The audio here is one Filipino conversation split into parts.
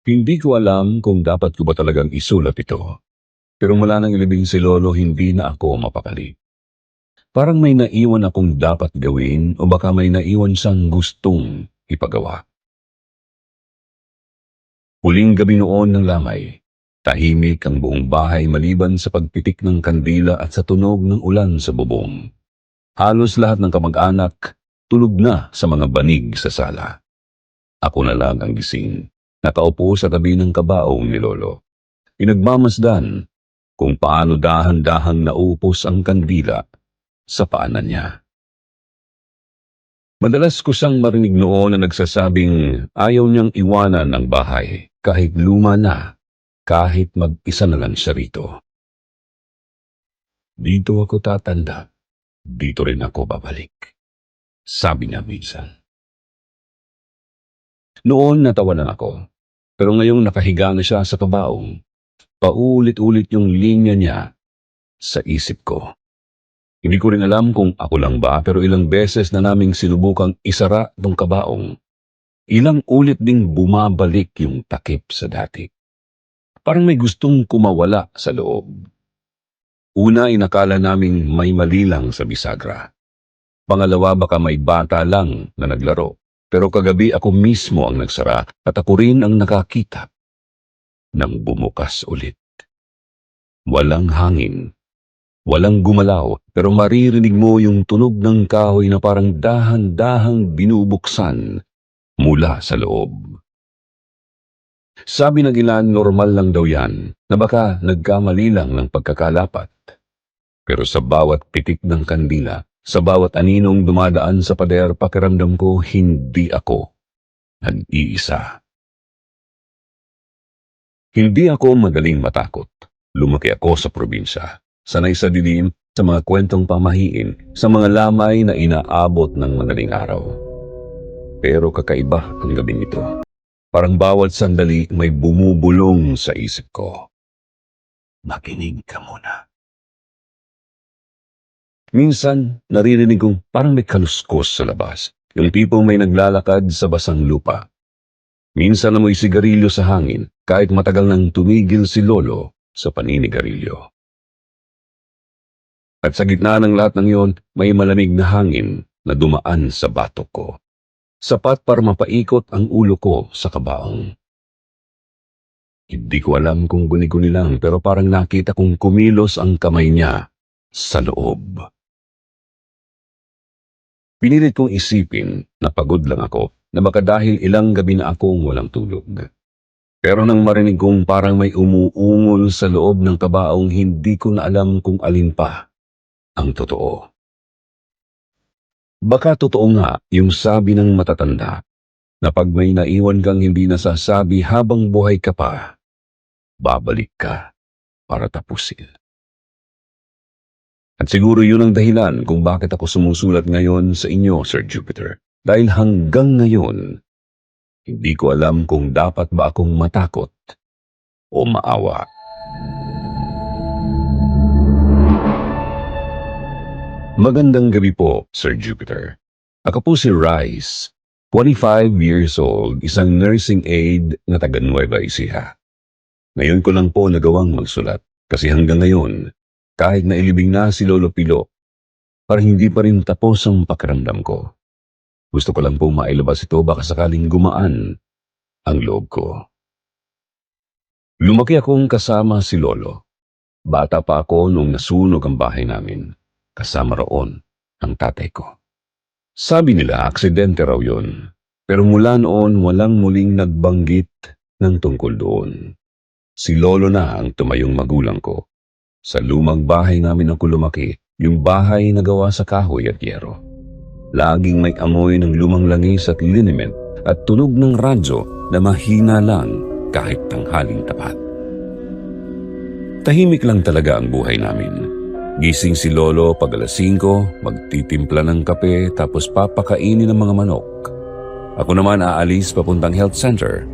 Hindi ko alam kung dapat ko ba talagang isulat ito. Pero mula nang ilibing si Lolo, hindi na ako mapakali. Parang may naiwan akong dapat gawin o baka may naiwan siyang gustong ipagawa. Huling gabi noon ng lamay. Tahimik ang buong bahay maliban sa pagpitik ng kandila at sa tunog ng ulan sa bubong. Halos lahat ng kamag-anak tulog na sa mga banig sa sala. Ako na lang ang gising, nakaupo sa tabi ng kabaong ni Lolo. Pinagmamasdan kung paano dahan-dahang naupos ang kandila sa paanan niya. Madalas ko siyang marinig noon na nagsasabing ayaw niyang iwanan ang bahay kahit luma na, kahit mag-isa na lang siya rito. Dito ako tatanda, dito rin ako babalik, sabi niya minsan. Noon natawanan ako, pero ngayong nakahiga na siya sa kabaong, paulit-ulit yung linya niya sa isip ko. Hindi ko rin alam kung ako lang ba, pero ilang beses na naming sinubukang isara ng kabaong. Ilang ulit ding bumabalik yung takip sa dati. Parang may gustong kumawala sa loob. Una, inakala naming may mali lang sa bisagra. Pangalawa, baka may bata lang na naglaro. Pero kagabi ako mismo ang nagsara at ako rin ang nakakita nang bumukas ulit. Walang hangin, walang gumalaw, pero maririnig mo yung tunog ng kahoy na parang dahan-dahang binubuksan mula sa loob. Sabi ng ilan, normal lang daw yan, na baka nagkamali lang ng pagkakalapat. Pero sa bawat pitik ng kandila, sa bawat aninong dumadaan sa pader, pakiramdam ko hindi ako nag-iisa. Hindi ako madaling matakot. Lumaki ako sa probinsya. Sanay sa dilim, sa mga kwentong pamahiin, sa mga lamay na inaabot ng madaling araw. Pero kakaiba ang gabing ito. Parang bawat sandali may bumubulong sa isip ko. Makinig ka muna. Minsan, naririnig kong parang may kaluskos sa labas. Yung tipong may naglalakad sa basang lupa. Minsan amoy sigarilyo sa hangin, kahit matagal nang tumigil si Lolo sa paninigarilyo. At sa gitna ng lahat ng iyon, may malamig na hangin na dumaan sa batok ko. Sapat para mapaikot ang ulo ko sa kabaong. Hindi ko alam kung guni-guni lang, pero parang nakita kong kumilos ang kamay niya sa loob. Pinilit kong isipin na pagod lang ako, na baka dahil ilang gabi na akong walang tulog. Pero nang marinig kong parang may umuungol sa loob ng kabaong, hindi ko na alam kung alin pa ang totoo. Baka totoo nga yung sabi ng matatanda, na pag may naiwan kang hindi nasasabi habang buhay ka pa, babalik ka para tapusin. At siguro yun ang dahilan kung bakit ako sumusulat ngayon sa inyo, Sir Jupiter. Dahil hanggang ngayon, hindi ko alam kung dapat ba akong matakot o maawa. Magandang gabi po, Sir Jupiter. Ako po si Rice, 25 years old, isang nursing aide na taga Nueva Ecija. Ngayon ko lang po nagawang magsulat kasi hanggang ngayon, kahit na ilibing na si Lolo Pilo, parang hindi pa rin tapos ang pakiramdam ko. Gusto ko lang po mailabas ito baka sakaling gumaan ang loob ko. Lumaki akong kasama si Lolo. Bata pa ako nung nasunog ang bahay namin. Kasama roon ang tatay ko. Sabi nila aksidente raw yun. Pero mula noon walang muling nagbanggit ng tungkol doon. Si Lolo na ang tumayong magulang ko. Sa lumang bahay namin ako lumaki, yung bahay na gawa sa kahoy at yero. Laging may amoy ng lumang langis at liniment at tunog ng radyo na mahina lang kahit tanghaling tapat. Tahimik lang talaga ang buhay namin. Gising si Lolo pag alas 5, magtitimpla ng kape tapos papakainin ng mga manok. Ako naman aalis papuntang health center.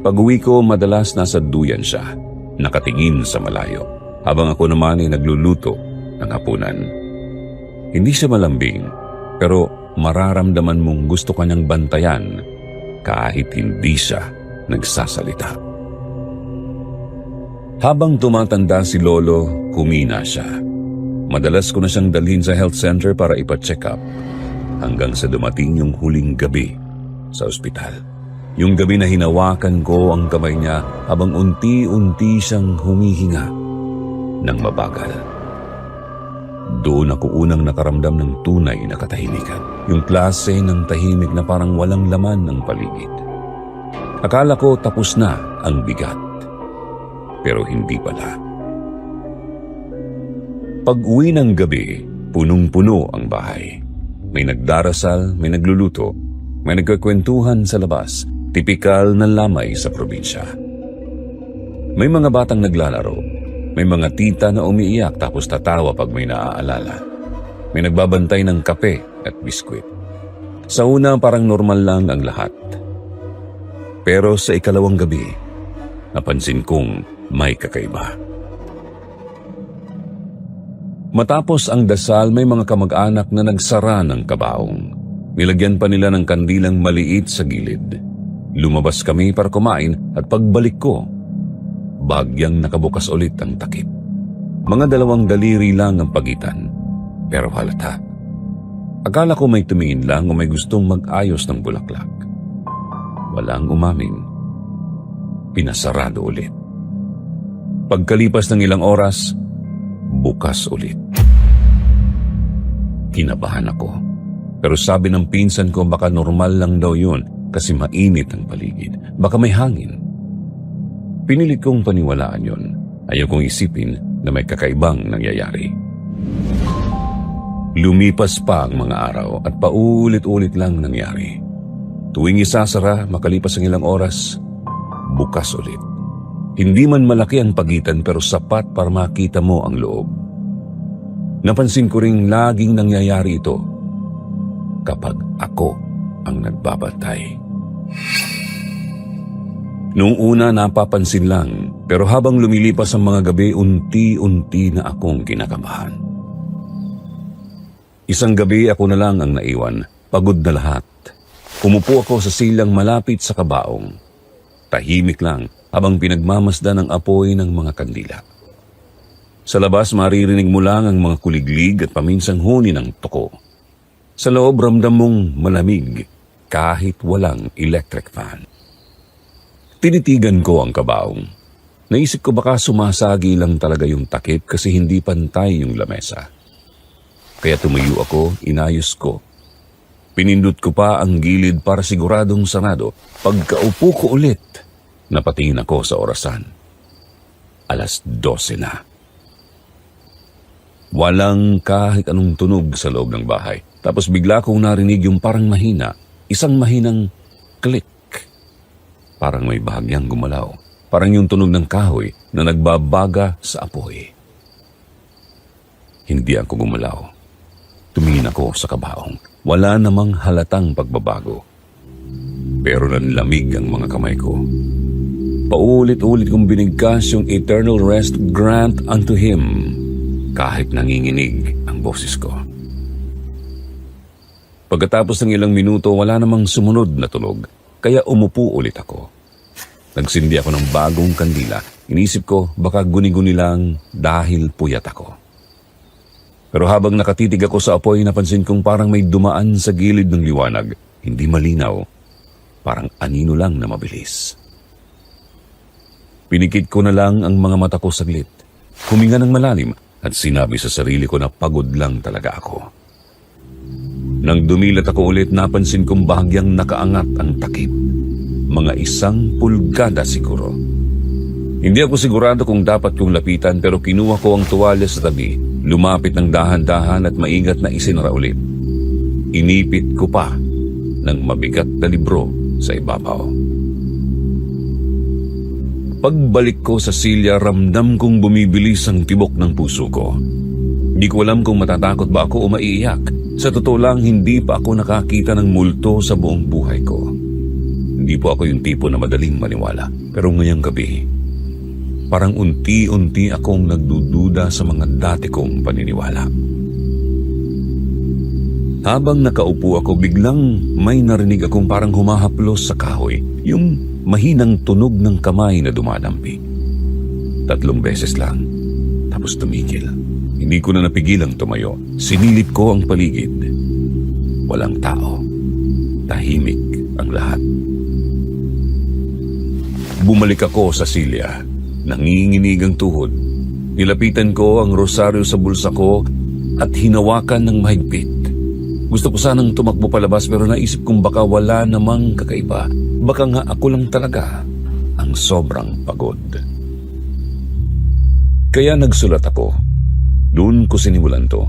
Pag-uwi ko madalas nasa duyan siya, nakatingin sa malayo. Habang ako naman ay nagluluto ng hapunan. Hindi siya malambing, pero mararamdaman mong gusto kanyang bantayan kahit hindi siya nagsasalita. Habang tumatanda si Lolo, humina siya. Madalas ko na siyang dalhin sa health center para ipa-check up hanggang sa dumating yung huling gabi sa ospital. Yung gabi na hinawakan ko ang kamay niya habang unti-unti siyang humihinga ng mabagal. Doon ako unang nakaramdam ng tunay na katahimikan. Yung klase ng tahimik na parang walang laman ng paligid. Akala ko tapos na ang bigat. Pero hindi pala. Pag-uwi ng gabi, punong-puno ang bahay. May nagdarasal, may nagluluto, may nagkakwentuhan sa labas, tipikal na lamay sa probinsya. May mga batang naglalaro, may mga tita na umiiyak tapos tatawa pag may naaalala. May nagbabantay ng kape at biskwit. Sa una parang normal lang ang lahat. Pero sa ikalawang gabi, napansin kong may kakaiba. Matapos ang dasal, may mga kamag-anak na nagsara ng kabaong. Nilagyan pa nila ng kandilang maliit sa gilid. Lumabas kami para kumain at pagbalik ko, bagyang nakabukas ulit ang takip. Mga 2 daliri lang ang pagitan, pero halata. Akala ko may tumingin lang o may gustong mag-ayos ng bulaklak. Walang umamin. Pinasarado ulit. Pagkalipas ng ilang oras, bukas ulit. Kinabahan ako. Pero sabi ng pinsan ko baka normal lang daw yun kasi mainit ang paligid. Baka may hangin. Pinilit kong paniwalaan yun. Ayaw kong isipin na may kakaibang nangyayari. Lumipas pa ang mga araw at paulit-ulit lang nangyari. Tuwing isasara, makalipas ang ilang oras, bukas ulit. Hindi man malaki ang pagitan pero sapat para makita mo ang loob. Napansin ko ring laging nangyayari ito kapag ako ang nagbabantay. Noong una napapansin lang pero habang lumilipas ang mga gabi unti-unti na akong kinakabahan. Isang gabi ako na lang ang naiwan, pagod na lahat. Umupo ako sa silang malapit sa kabaong. Tahimik lang habang pinagmamasdan ang apoy ng mga kandila. Sa labas maririnig mo lang ang mga kuliglig at paminsang huni ng tuko. Sa loob ramdam mong malamig kahit walang electric fan. Tinitigan ko ang kabaong. Naisip ko baka sumasagi lang talaga yung takip kasi hindi pantay yung lamesa. Kaya tumayo ako, inayos ko. Pinindot ko pa ang gilid para siguradong sarado. Pagkaupo ko ulit, napatingin ako sa orasan. 12:00 na. Walang kahit anong tunog sa loob ng bahay. Tapos bigla kong narinig yung parang mahina, isang mahinang click. Parang may bahagyang gumalaw. Parang yung tunog ng kahoy na nagbabaga sa apoy. Hindi ako gumalaw. Tumingin ako sa kabaong. Wala namang halatang pagbabago. Pero nanlamig ang mga kamay ko. Paulit-ulit kong binigkas yung eternal rest grant unto him kahit nanginginig ang boses ko. Pagkatapos ng ilang minuto, wala namang sumunod na tunog, kaya umupo ulit ako. Nagsindi ako ng bagong kandila. Inisip ko baka guni-guni lang dahil puyat ako. Pero habang nakatitig ako sa apoy, napansin kong parang may dumaan sa gilid ng liwanag. Hindi malinaw, parang anino lang na mabilis. Pinikit ko na lang ang mga mata ko saglit. Huminga ng malalim at sinabi sa sarili ko na pagod lang talaga ako. Nang dumilat ako ulit, napansin kong bahagyang nakaangat ang takip. Mga 1 pulgada siguro. Hindi ako sigurado kung dapat kong lapitan pero kinuha ko ang tuwalya sa tabi, lumapit ng dahan-dahan at maingat na isinara ulit. Inipit ko pa ng mabigat na libro sa ibabaw. Pagbalik ko sa silya, ramdam kong bumibilis ang tibok ng puso ko. Hindi ko alam kung matatakot ba ako o maiiyak. Sa totoo lang, hindi pa ako nakakita ng multo sa buong buhay ko. Hindi po ako yung tipo na madaling maniwala. Pero ngayong gabi, parang unti-unti akong nagdududa sa mga dati kong paniniwala. Habang nakaupo ako, biglang may narinig akong parang humahaplos sa kahoy. Yung mahinang tunog ng kamay na dumadampi. 3 beses lang. Tapos tumigil. Hindi ko na napigilang tumayo. Sinilip ko ang paligid. Walang tao. Tahimik ang lahat. Bumalik ako sa silya. Nanginginig ang tuhod. Nilapitan ko ang rosaryo sa bulsa ko at hinawakan ng mahigpit. Gusto ko sanang tumakbo palabas pero naisip kong baka wala namang kakaiba. Baka nga ako lang talaga ang sobrang pagod. Kaya nagsulat ako. Doon ko sinimulan to.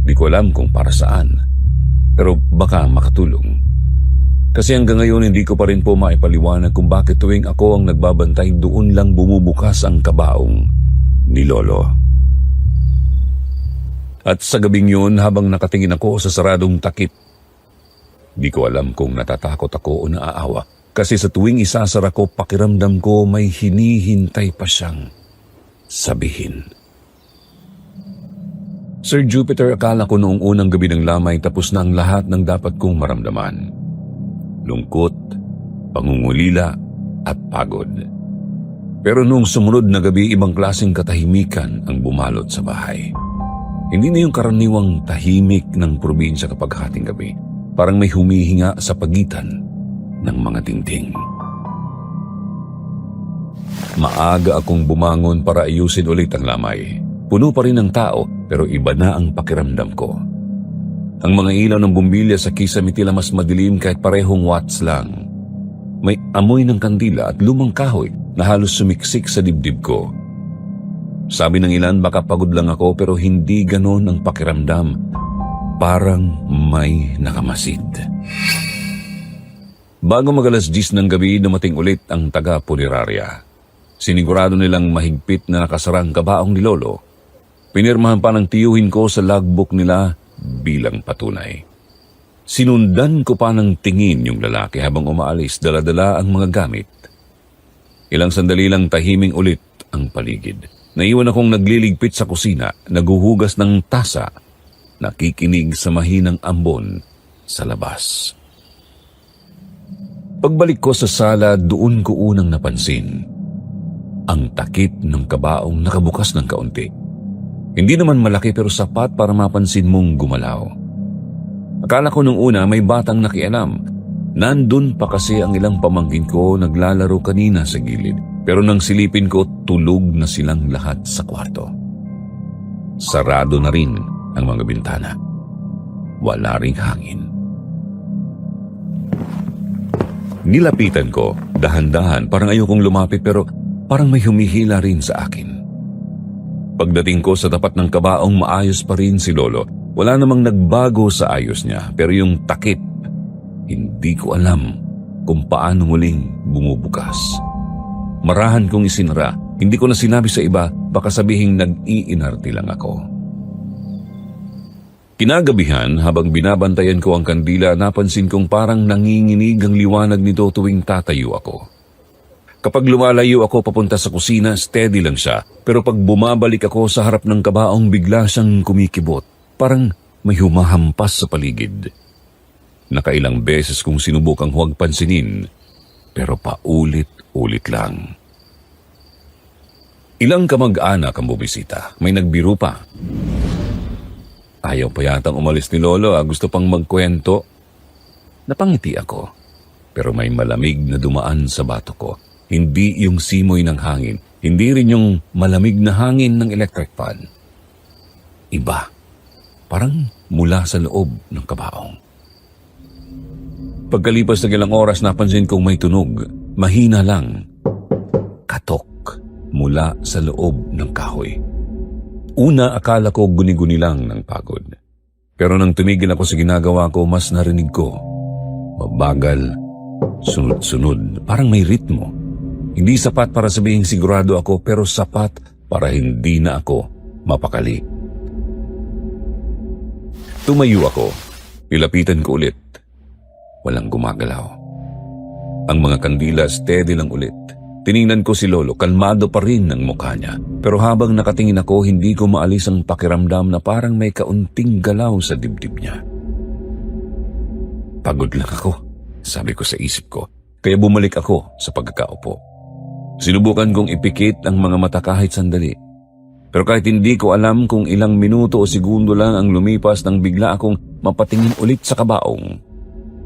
Di ko alam kung para saan. Pero baka makatulong. Kasi hanggang ngayon hindi ko pa rin po maipaliwanag kung bakit tuwing ako ang nagbabantay doon lang bumubukas ang kabaong ni Lolo. At sa gabing yun habang nakatingin ako sa saradong takip, di ko alam kung natatakot ako o naaawa. Kasi sa tuwing isasara ko, pakiramdam ko may hinihintay pa siyang sabihin. Sir Jupiter, akala ko noong unang gabi ng lamay tapos na ang lahat ng dapat kong maramdaman. Lungkot, pangungulila at pagod. Pero noong sumunod na gabi, ibang klaseng katahimikan ang bumalot sa bahay. Hindi na yung karaniwang tahimik ng probinsya kapag hating gabi. Parang may humihinga sa pagitan ng mga dingding. Maaga akong bumangon para ayusin ulit ang lamay. Puno pa rin ng tao pero iba na ang pakiramdam ko. Ang mga ilaw ng bumbilya sa kisame tila mas madilim kahit parehong watts lang. May amoy ng kandila at lumang kahoy na halos sumiksik sa dibdib ko. Sabi ng ilan baka pagod lang ako pero hindi ganon ang pakiramdam. Parang may nakamasid. Bago mag-alas 10 ng gabi, dumating ulit ang taga-punerarya. Sinigurado nilang mahigpit na nakasarang kabaong ni Lolo. Pinirmahan pa ng tiyuhin ko sa logbook nila bilang patunay. Sinundan ko pa ng tingin yung lalaki habang umaalis, dala-dala ang mga gamit. Ilang sandali lang tahiming ulit ang paligid. Naiwan akong nagliligpit sa kusina, naguhugas ng tasa, nakikinig sa mahinang ambon sa labas. Pagbalik ko sa sala, doon ko unang napansin ang takip ng kabaong nakabukas ng kaunti. Hindi naman malaki pero sapat para mapansin mong gumalaw. Akala ko nung una may batang nakialam. Nandun pa kasi ang ilang pamangkin ko naglalaro kanina sa gilid. Pero nang silipin ko, tulog na silang lahat sa kwarto. Sarado na rin ang mga bintana. Wala ring hangin. Nilapitan ko, dahan-dahan, parang ayokong lumapit pero parang may humihila rin sa akin. Pagdating ko sa tapat ng kabaong, maayos pa rin si Lolo. Wala namang nagbago sa ayos niya, pero yung takip, hindi ko alam kung paano muling bumubukas. Marahan kong isinara, hindi ko na sinabi sa iba, baka sabihing nag-iinarte lang ako. Kinagabihan, habang binabantayan ko ang kandila, napansin kong parang nanginginig ang liwanag nito tuwing tatayo ako. Kapag lumalayo ako papunta sa kusina, steady lang siya. Pero pag bumabalik ako sa harap ng kabaong, bigla siyang kumikibot. Parang may humahampas sa paligid. Nakailang beses kong sinubukang huwag pansinin, pero paulit-ulit lang. Ilang kamag-anak ang bumisita. May nagbiro pa. Ayaw pa yatang umalis ni Lolo, gusto pang magkwento. Napangiti ako, pero may malamig na dumaan sa bato ko. Hindi yung simoy ng hangin, hindi rin yung malamig na hangin ng electric fan. Iba, parang mula sa loob ng kabaong. Pagkalipas ng ilang oras, napansin kong may tunog, mahina lang, katok mula sa loob ng kahoy. Una, akala ko guni-guni lang ng pagod. Pero nang tumigil ako sa ginagawa ko, mas narinig ko. Mabagal, sunod-sunod, parang may ritmo. Hindi sapat para sabihing sigurado ako, pero sapat para hindi na ako mapakali. Tumayo ako. Nilapitan ko ulit. Walang gumagalaw. Ang mga kandila steady lang ulit. Tiningnan ko si Lolo, kalmado pa rin ang mukha niya. Pero habang nakatingin ako, hindi ko maalis ang pakiramdam na parang may kaunting galaw sa dibdib niya. Pagod lang ako, sabi ko sa isip ko. Kaya bumalik ako sa pagkakaupo. Sinubukan kong ipikit ang mga mata kahit sandali. Pero kahit hindi ko alam kung ilang minuto o segundo lang ang lumipas nang bigla akong mapatingin ulit sa kabaong.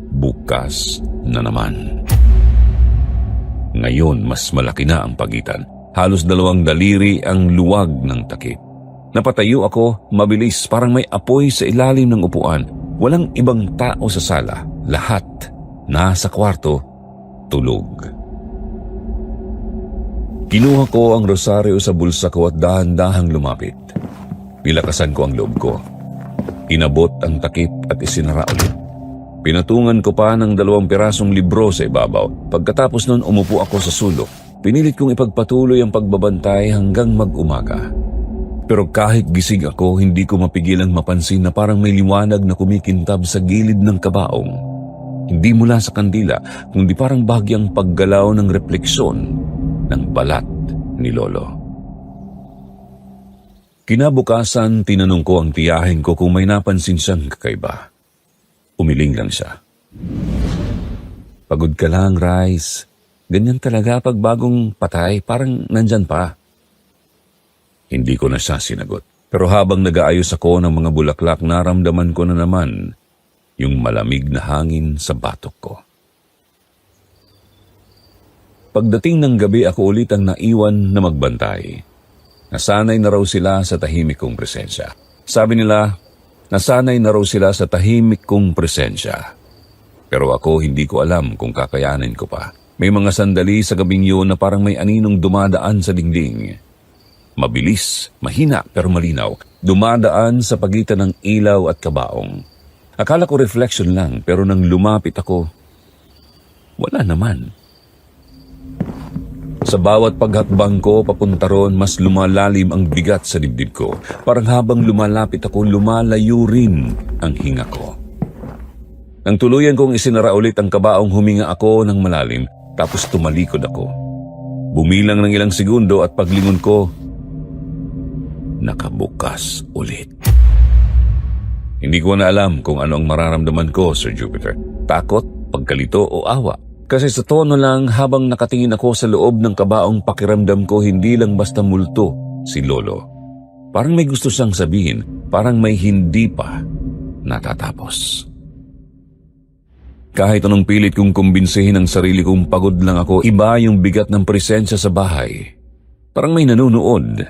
Bukas na naman. Ngayon, mas malaki na ang pagitan. Halos 2 daliri ang luwag ng takip. Napatayo ako, mabilis, parang may apoy sa ilalim ng upuan. Walang ibang tao sa sala. Lahat nasa kwarto, tulog. Kinuha ko ang rosaryo sa bulsa ko at dahan-dahang lumapit. Nilakasan ko ang loob ko. Inabot ang takip at isinara ulit. Pinatungan ko pa ng 2 pirasong libro sa ibabaw. Pagkatapos nun, umupo ako sa sulok. Pinilit kong ipagpatuloy ang pagbabantay hanggang mag-umaga. Pero kahit gising ako, hindi ko mapigilang mapansin na parang may liwanag na kumikintab sa gilid ng kabaong. Hindi mula sa kandila, kundi parang bahagyang paggalaw ng refleksyon ng balat ni Lolo. Kinabukasan, tinanong ko ang tiyahin ko kung may napansin siyang kakaiba. Umiling lang siya. Pagod ka lang, Rice. Ganyan talaga pag bagong patay, parang nandyan pa. Hindi ko na siya sinagot. Pero habang nag-aayos ako ng mga bulaklak, naramdaman ko na naman yung malamig na hangin sa batok ko. Pagdating ng gabi, ako ulit ang naiwan na magbantay. Nasanay na raw sila sa tahimik kong presensya. Sabi nila, nasanay na raw sila sa tahimik kong presensya. Pero ako hindi ko alam kung kakayanin ko pa. May mga sandali sa gabing yun na parang may aninong dumadaan sa dingding. Mabilis, mahina pero malinaw. Dumadaan sa pagitan ng ilaw at kabaong. Akala ko reflection lang, pero nang lumapit ako, wala naman. Sa bawat paghakbang ko papunta ron, mas lumalalim ang bigat sa dibdib ko. Parang habang lumalapit ako, lumalayo rin ang hinga ko. Nang tuluyan kong isinara ulit ang kabaong, huminga ako ng malalim, tapos tumalikod ako. Bumilang ng ilang segundo at paglingon ko, nakabukas ulit. Hindi ko na alam kung ano ang mararamdaman ko, Sir Jupiter. Takot, pagkalito o awa. Kasi sa tono lang habang nakatingin ako sa loob ng kabaong, pakiramdam ko hindi lang basta multo si Lolo. Parang may gusto siyang sabihin, parang may hindi pa natatapos. Kahit anong pilit kong kumbinsihin ang sarili kong pagod lang ako, iba yung bigat ng presensya sa bahay. Parang may nanonood,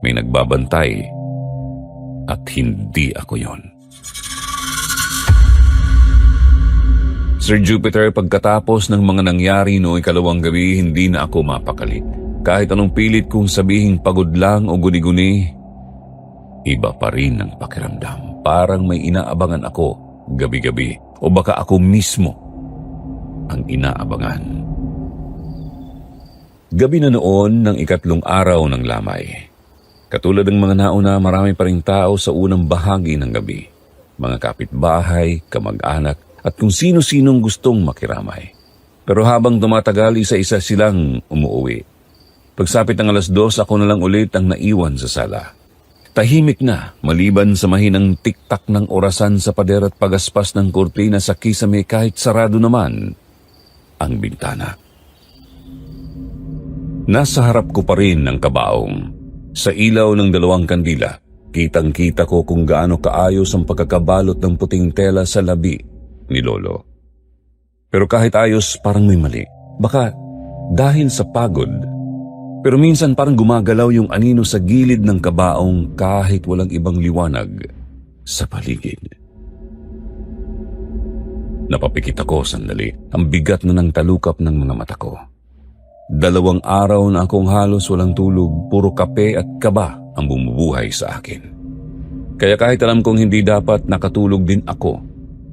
may nagbabantay, at hindi ako yon. Sir Jupiter, pagkatapos ng mga nangyari noong ikalawang gabi, hindi na ako mapakali. Kahit anong pilit kong sabihin pagod lang o guni-guni, iba pa rin ang pakiramdam. Parang may inaabangan ako gabi-gabi, o baka ako mismo ang inaabangan. Gabi na noon ng ikatlong araw ng lamay. Katulad ng mga nauna, marami pa ring tao sa unang bahagi ng gabi. Mga kapitbahay, kamag-anak, at kung sino-sinong gustong makiramay. Pero habang tumatagal, isa-isa silang umuwi. Pagsapit ng 2:00, ako na lang ulit ang naiwan sa sala. Tahimik na, maliban sa mahinang tiktak ng orasan sa pader at pagaspas ng kurtina sa kisame, kahit sarado naman ang bintana. Nasa harap ko pa rin ang kabaong. Sa ilaw ng 2 kandila, kitang-kita ko kung gaano kaayos ang pagkakabalot ng puting tela sa labi ni Lolo. Pero kahit ayos, parang may mali. Baka dahil sa pagod, pero minsan parang gumagalaw yung anino sa gilid ng kabaong kahit walang ibang liwanag sa paligid. Napapikit ako sandali. Ang bigat na ng talukap ng mga mata ko. 2 araw na akong halos walang tulog, puro kape at kaba ang bumubuhay sa akin. Kaya kahit alam kong hindi dapat, nakatulog din ako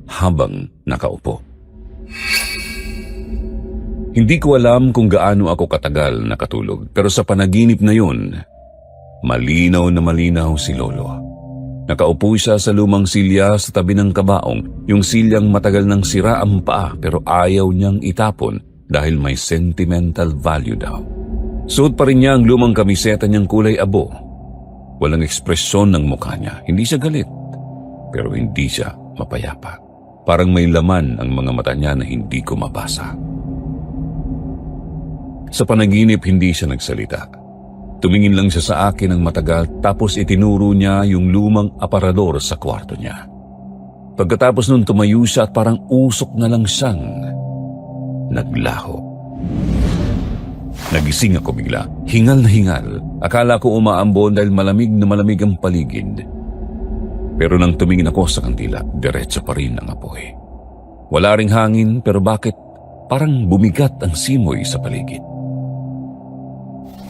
habang nakaupo. Hindi ko alam kung gaano ako katagal nakatulog, pero sa panaginip na yun, malinaw na malinaw si Lolo. Nakaupo siya sa lumang silya sa tabi ng kabaong, yung silyang matagal nang sira ang paa pero ayaw niyang itapon dahil may sentimental value daw. Suot pa rin niya ang lumang kamiseta niyang kulay abo. Walang ekspresyon ng mukha niya. Hindi siya galit, pero hindi siya mapayapa. Parang may laman ang mga mata niya na hindi ko mabasa. Sa panaginip, hindi siya nagsalita. Tumingin lang siya sa akin ng matagal tapos itinuro niya yung lumang aparador sa kwarto niya. Pagkatapos nun tumayo siya at parang usok na lang siyang naglaho. Nagising ako bigla, hingal na hingal. Akala ko umaambon dahil malamig na malamig ang paligid. Pero nang tumingin ako sa kandila, diretso pa rin ang apoy. Wala ring hangin pero bakit parang bumigat ang simoy sa paligid.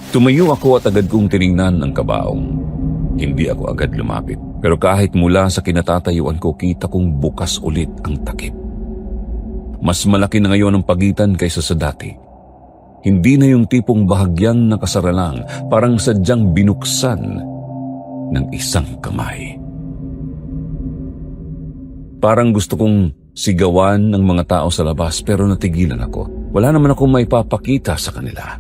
Tumayo ako at agad kong tiningnan ang kabaong. Hindi ako agad lumapit. Pero kahit mula sa kinatatayuan ko, kita kong bukas ulit ang takip. Mas malaki na ngayon ang pagitan kaysa sa dati. Hindi na yung tipong bahagyang nakasara lang, parang sadyang binuksan ng isang kamay. Parang gusto kong sigawan ng mga tao sa labas pero natigilan ako. Wala naman akong maipapakita sa kanila.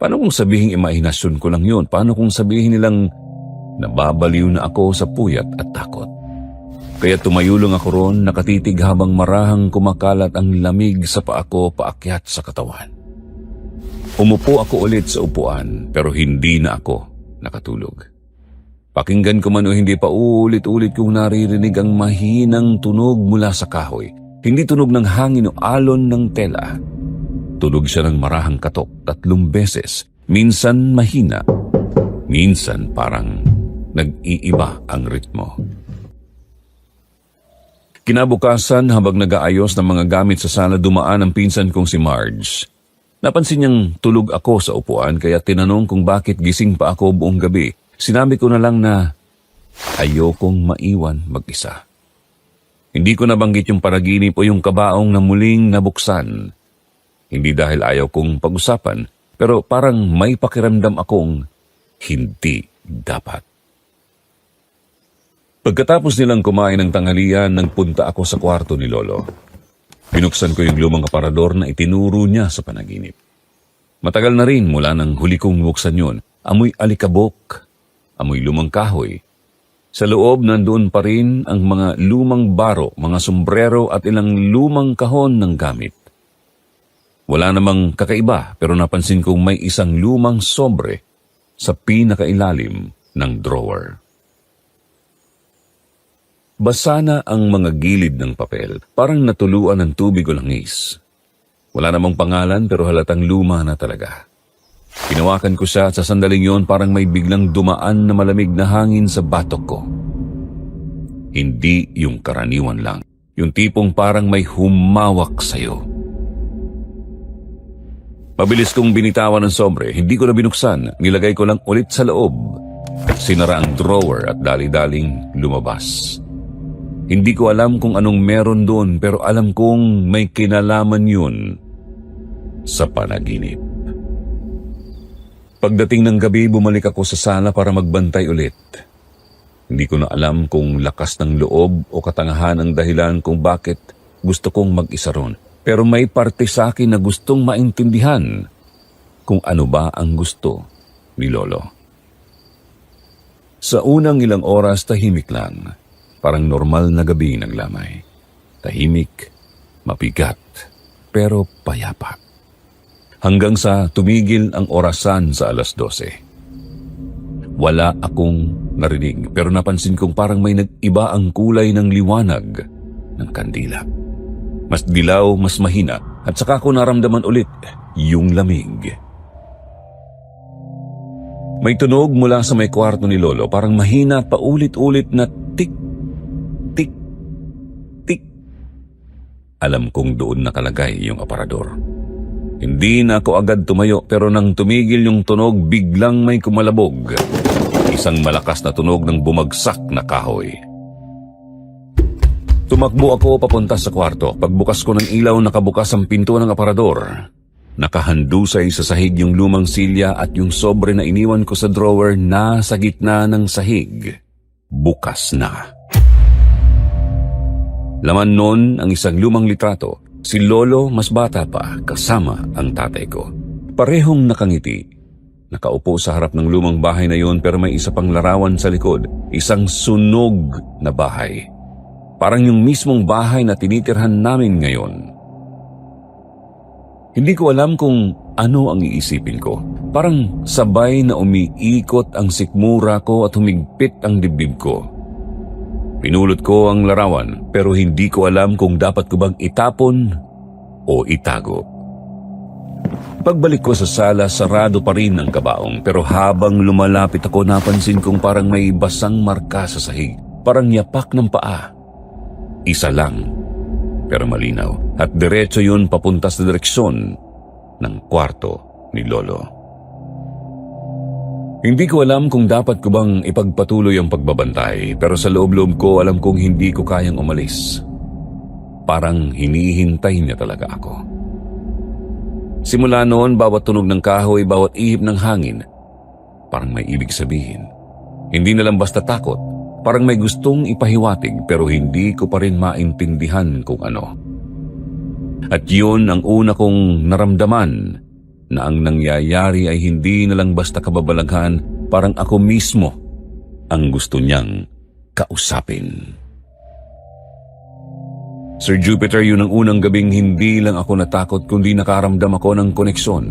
Paano kung sabihin imahinasyon ko lang yun? Paano kung sabihin nilang nababaliw na ako sa puyat at takot? Kaya tumayo lang ako ron, nakatitig habang marahang kumakalat ang lamig sa paa ko paakyat sa katawan. Umupo ako ulit sa upuan pero hindi na ako nakatulog. Pakinggan ko man o hindi pa ulit-ulit kong naririnig ang mahinang tunog mula sa kahoy. Hindi tunog ng hangin o alon ng tela. Tunog siya ng marahang katok 3 beses. Minsan mahina, minsan parang nag-iiba ang ritmo. Kinabukasan habang nag-aayos ng mga gamit sa sala, dumaan ang pinsan kong si Marge. Napansin niyang tulog ako sa upuan kaya tinanong kung bakit gising pa ako buong gabi. Sinabi ko na lang na ayokong maiwan mag-isa. Hindi ko nabanggit yung panaginip o yung kabaong na muling nabuksan. Hindi dahil ayaw kong pag-usapan, pero parang may pakiramdam akong hindi dapat. Pagkatapos nilang kumain ng tanghalian, nagpunta ako sa kwarto ni Lolo. Binuksan ko yung lumang aparador na itinuro niya sa panaginip. Matagal na rin mula nang huli kong buksan yun. Amoy alikabok, amoy lumang kahoy. Sa loob nandoon pa rin ang mga lumang baro, mga sombrero at ilang lumang kahon ng gamit. Wala namang kakaiba pero napansin kong may isang lumang sobre sa pinakailalim ng drawer. Basa na ang mga gilid ng papel, parang natuluan ng tubig o langis. Wala namang pangalan pero halatang luma na talaga. Hinawakan ko siya at sa sandaling yon parang may biglang dumaan na malamig na hangin sa batok ko. Hindi yung karaniwan lang, yung tipong parang may humawak sa'yo. Mabilis kong binitawan ng sobre, hindi ko na binuksan, nilagay ko lang ulit sa loob at sinara ang drawer at dali-daling lumabas. Hindi ko alam kung anong meron doon pero alam kong may kinalaman yun sa panaginip. Pagdating ng gabi, bumalik ako sa sala para magbantay ulit. Hindi ko na alam kung lakas ng loob o katangahan ang dahilan kung bakit gusto kong mag-isa ron. Pero may parte sa akin na gustong maintindihan kung ano ba ang gusto ni Lolo. Sa unang ilang oras, tahimik lang. Parang normal na gabi naglamay. Tahimik, mabigat, pero payapa. Hanggang sa tumigil ang orasan sa 12:00. Wala akong narinig pero napansin kong parang may nag-iba ang kulay ng liwanag ng kandila. Mas dilaw, mas mahina, at saka ko naramdaman ulit yung lamig. May tunog mula sa may kwarto ni Lolo, parang mahina at paulit-ulit na tik, tik, tik. Alam kong doon nakalagay yung aparador. Hindi na ako agad tumayo pero nang tumigil yung tunog, biglang may kumalabog. Isang malakas na tunog ng bumagsak na kahoy. Tumakbo ako papunta sa kwarto. Pagbukas ko ng ilaw, nakabukas ang pinto ng aparador. Nakahandusay sa sahig yung lumang silya at yung sobre na iniwan ko sa drawer na sa gitna ng sahig. Bukas na. Laman nun ang isang lumang litrato. Si Lolo mas bata pa kasama ang tatay ko. Parehong nakangiti. Nakaupo sa harap ng lumang bahay na yun pero may isa pang larawan sa likod. Isang sunog na bahay. Parang yung mismong bahay na tinitirhan namin ngayon. Hindi ko alam kung ano ang iisipin ko. Parang sabay na umiikot ang sikmura ko at humigpit ang dibdib ko. Pinulot ko ang larawan pero hindi ko alam kung dapat ko bang itapon o itago. Pagbalik ko sa sala, sarado pa rin ang kabaong pero habang lumalapit ako napansin kong parang may basang marka sa sahig. Parang yapak ng paa. Isa lang, pero malinaw. At diretso yun papunta sa direksyon ng kwarto ni Lolo. Hindi ko alam kung dapat ko bang ipagpatuloy ang pagbabantay, pero sa loob-loob ko alam kong hindi ko kayang umalis. Parang hinihintay niya talaga ako. Simula noon, bawat tunog ng kahoy, bawat ihip ng hangin, parang may ibig sabihin. Hindi na lang basta takot, parang may gustong ipahiwatig pero hindi ko pa rin maintindihan kung ano. At yun ang una kong naramdaman na ang nangyayari ay hindi na lang basta kababalaghan, parang ako mismo ang gusto niyang kausapin. Sir Jupiter, yun ang unang gabing hindi lang ako natakot kundi nakaramdam ako ng koneksyon.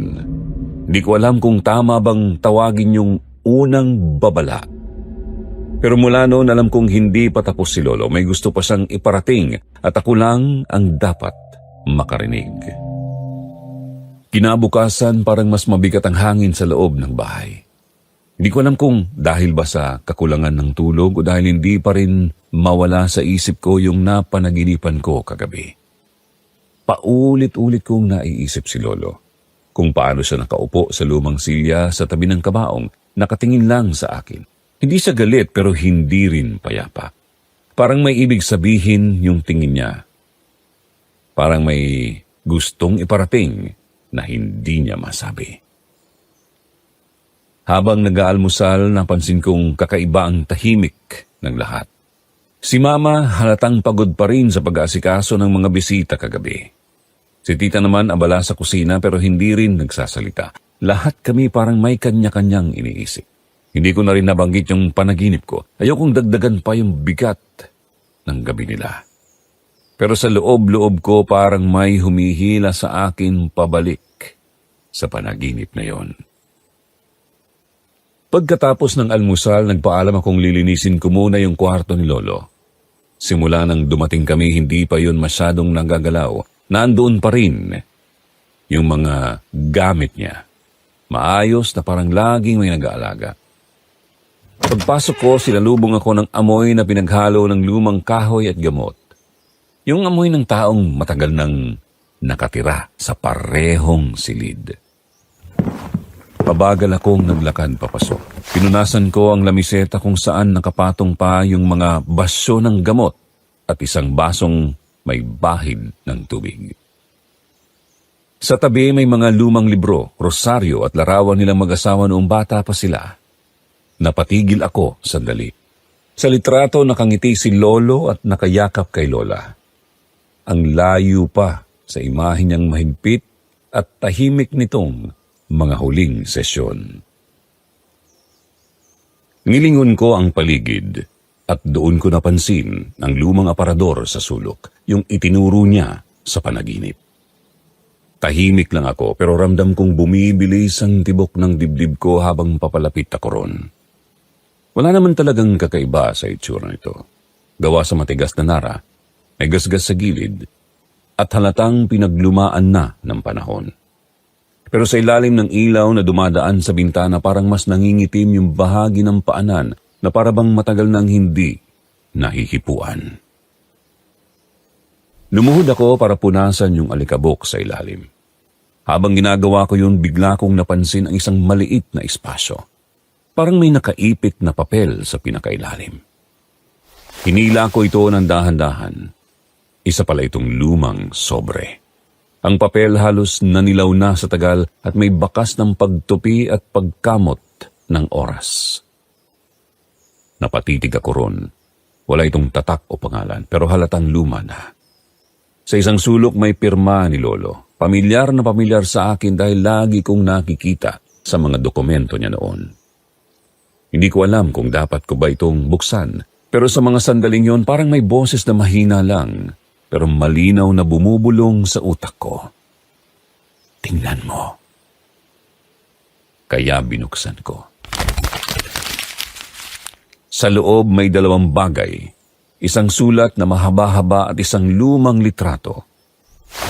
Hindi ko alam kung tama bang tawagin yung unang babala. Pero mula noon alam kong hindi pa tapos si Lolo. May gusto pa siyang iparating at ako lang ang dapat makarinig. Kinabukasan parang mas mabigat ang hangin sa loob ng bahay. Hindi ko alam kung dahil ba sa kakulangan ng tulog o dahil hindi pa rin mawala sa isip ko yung napanaginipan ko kagabi. Paulit-ulit kong naiisip si Lolo. Kung paano siya nakaupo sa lumang silya sa tabi ng kabaong, nakatingin lang sa akin. Hindi siya galit pero hindi rin payapa. Parang may ibig sabihin yung tingin niya. Parang may gustong iparating na hindi niya masabi. Habang nag-aalmusal, napansin kong kakaiba ang tahimik ng lahat. Si Mama halatang pagod pa rin sa pag-aasikaso ng mga bisita kagabi. Si Tita naman abala sa kusina pero hindi rin nagsasalita. Lahat kami parang may kanya-kanyang iniisip. Hindi ko na rin nabanggit yung panaginip ko. Ayokong dagdagan pa yung bigat ng gabi nila. Pero sa loob-loob ko parang may humihila sa akin pabalik sa panaginip na yon. Pagkatapos ng almusal, nagpaalam akong lilinisin ko muna yung kwarto ni Lolo. Simula nang dumating kami, hindi pa yun masyadong nagagalaw. Nandoon pa rin yung mga gamit niya. Maayos na parang laging may nag-aalaga. Pagpasok ko, silalubong ako ng amoy na pinaghalo ng lumang kahoy at gamot. Yung amoy ng taong matagal nang nakatira sa parehong silid. Pabagal akong naglakad papasok. Pinunasan ko ang lamiseta kung saan nakapatong pa yung mga basyo ng gamot at isang basong may bahid ng tubig. Sa tabi may mga lumang libro, rosaryo at larawan nilang mag-asawa noong bata pa sila. Napatigil ako sandali. Sa litrato nakangiti si Lolo at nakayakap kay Lola. Ang layo pa sa imahe niyang mahigpit at tahimik nitong mga huling sesyon. Nilingon ko ang paligid at doon ko napansin ang lumang aparador sa sulok, yung itinuro niya sa panaginip. Tahimik lang ako pero ramdam kong bumibilis ang tibok ng dibdib ko habang papalapit ako ron. Wala naman talagang kakaiba sa itsura nito. Gawa sa matigas na nara, may gasgas sa gilid at halatang pinaglumaan na ng panahon. Pero sa ilalim ng ilaw na dumadaan sa bintana parang mas nangingitim yung bahagi ng paanan na parabang matagal nang hindi nahihipuan. Lumuhod ako para punasan yung alikabok sa ilalim. Habang ginagawa ko yun, bigla kong napansin ang isang maliit na espasyo. Parang may nakaipit na papel sa pinakailalim. Hinila ko ito ng dahan-dahan. Isa pala itong lumang sobre. Ang papel halos nanilaw na sa tagal at may bakas ng pagtupi at pagkamot ng oras. Napatitig ako ron. Wala itong tatak o pangalan pero halatang luma na. Sa isang sulok may pirma ni Lolo. Pamilyar na pamilyar sa akin dahil lagi kong nakikita sa mga dokumento niya noon. Hindi ko alam kung dapat ko ba itong buksan pero sa mga sandaling yon parang may boses na mahina lang pero malinaw na bumubulong sa utak ko. Tingnan mo. Kaya binuksan ko. Sa loob may 2 bagay, isang sulat na mahaba-haba at isang lumang litrato.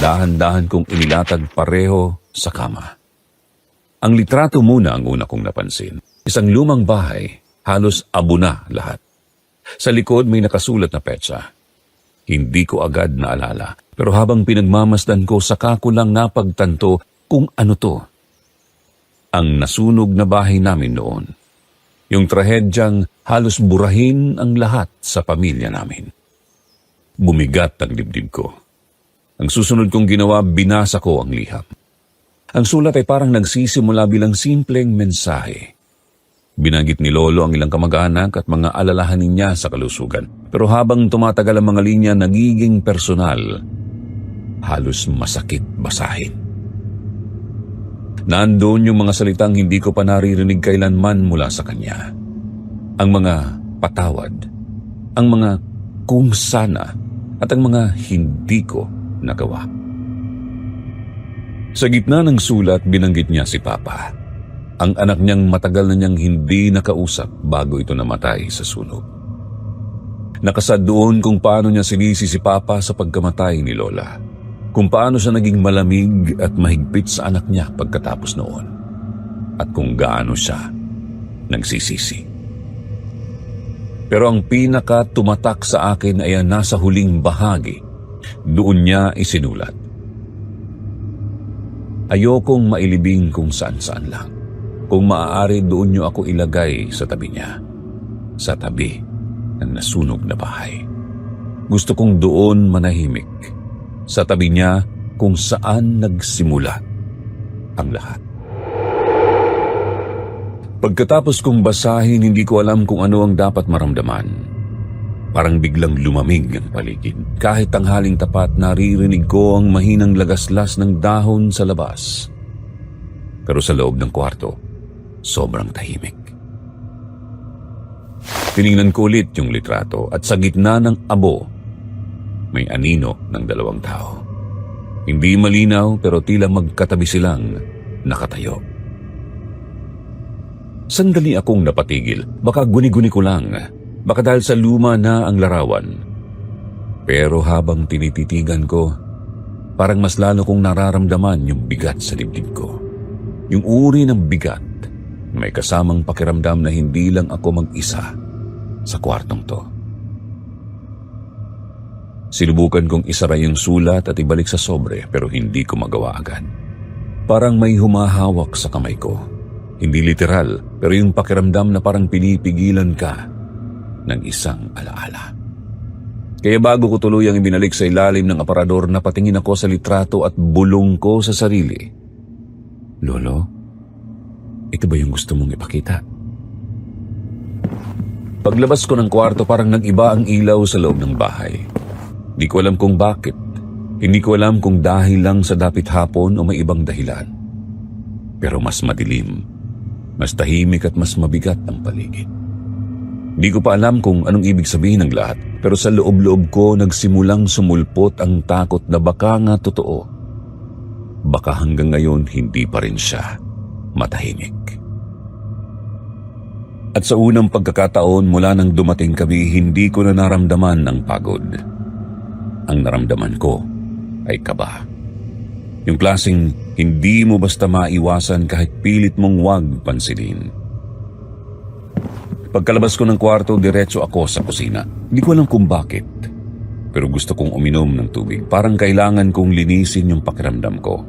Dahan-dahan kong inilatag pareho sa kama. Ang litrato muna ang una kong napansin. Isang lumang bahay, halos abo na lahat. Sa likod may nakasulat na petsa. Hindi ko agad naalala, pero habang pinagmamasdan ko, saka ko lang napagtanto kung ano to. Ang nasunog na bahay namin noon. Yung trahedyang halos burahin ang lahat sa pamilya namin. Bumigat ang dibdib ko. Ang susunod kong ginawa, binasa ko ang liham. Ang sulat ay parang nagsisimula bilang simpleng mensahe. Binanggit ni Lolo ang ilang kamag-anak at mga alalahanin niya sa kalusugan. Pero habang tumatagal ang mga linya, nagiging personal. Halos masakit basahin. Nandoon yung mga salitang hindi ko pa naririnig kailanman mula sa kanya. Ang mga patawad, ang mga kung sana, at ang mga hindi ko nagawa. Sa gitna ng sulat, binanggit niya si Papa. Ang anak niyang matagal na niyang hindi nakausap bago ito namatay sa sunog. Nakasad doon kung paano niya sinisi si Papa sa pagkamatay ni Lola. Kung paano siya naging malamig at mahigpit sa anak niya pagkatapos noon. At kung gaano siya nagsisisi. Pero ang pinaka tumatak sa akin ay ang nasa huling bahagi. Doon niya isinulat. Ayokong mailibing kung saan-saan lang. Kung maaari, doon niyo ako ilagay sa tabi niya. Sa tabi ng nasunog na bahay. Gusto kong doon manahimik. Sa tabi niya kung saan nagsimula ang lahat. Pagkatapos kong basahin, hindi ko alam kung ano ang dapat maramdaman. Parang biglang lumamig ang paligid. Kahit tanghaling tapat, naririnig ko ang mahinang lagaslas ng dahon sa labas. Pero sa loob ng kwarto, sobrang tahimik. Tiningnan ko ulit yung litrato at sa gitna ng abo, may anino ng 2 tao. Hindi malinaw pero tila magkatabi silang nakatayo. Sandali akong napatigil. Baka guni-guni ko lang. Baka dahil sa luma na ang larawan. Pero habang tinititigan ko, parang mas lalo kong nararamdaman yung bigat sa dibdib ko. Yung uri ng bigat na may kasamang pakiramdam na hindi lang ako mag-isa sa kwartong to. Sinubukan kong isara yung sulat at ibalik sa sobre pero hindi ko magawa agad. Parang may humahawak sa kamay ko. Hindi literal pero yung pakiramdam na parang pinipigilan ka ng isang alaala. Kaya bago ko tuluyang ibinalik sa ilalim ng aparador, napatingin ako sa litrato at bulong ko sa sarili. Lolo, ito ba yung gusto mong ipakita? Paglabas ko ng kwarto, parang nag-iba ang ilaw sa loob ng bahay. Di ko alam kung bakit. Hindi ko alam kung dahil lang sa dapit hapon o may ibang dahilan. Pero mas madilim, mas tahimik at mas mabigat ang paligid. Di ko pa alam kung anong ibig sabihin ng lahat, pero sa loob-loob ko nagsimulang sumulpot ang takot na baka nga totoo. Baka hanggang ngayon hindi pa rin siya matahimik. At sa unang pagkakataon mula nang dumating kami, hindi ko na naramdaman ang pagod. Ang naramdaman ko ay kaba. Yung klaseng hindi mo basta maiwasan kahit pilit mong wag pansinin. Pagkalabas ko ng kwarto, diretso ako sa kusina. Hindi ko alam kung bakit, pero gusto kong uminom ng tubig. Parang kailangan kong linisin yung pakiramdam ko.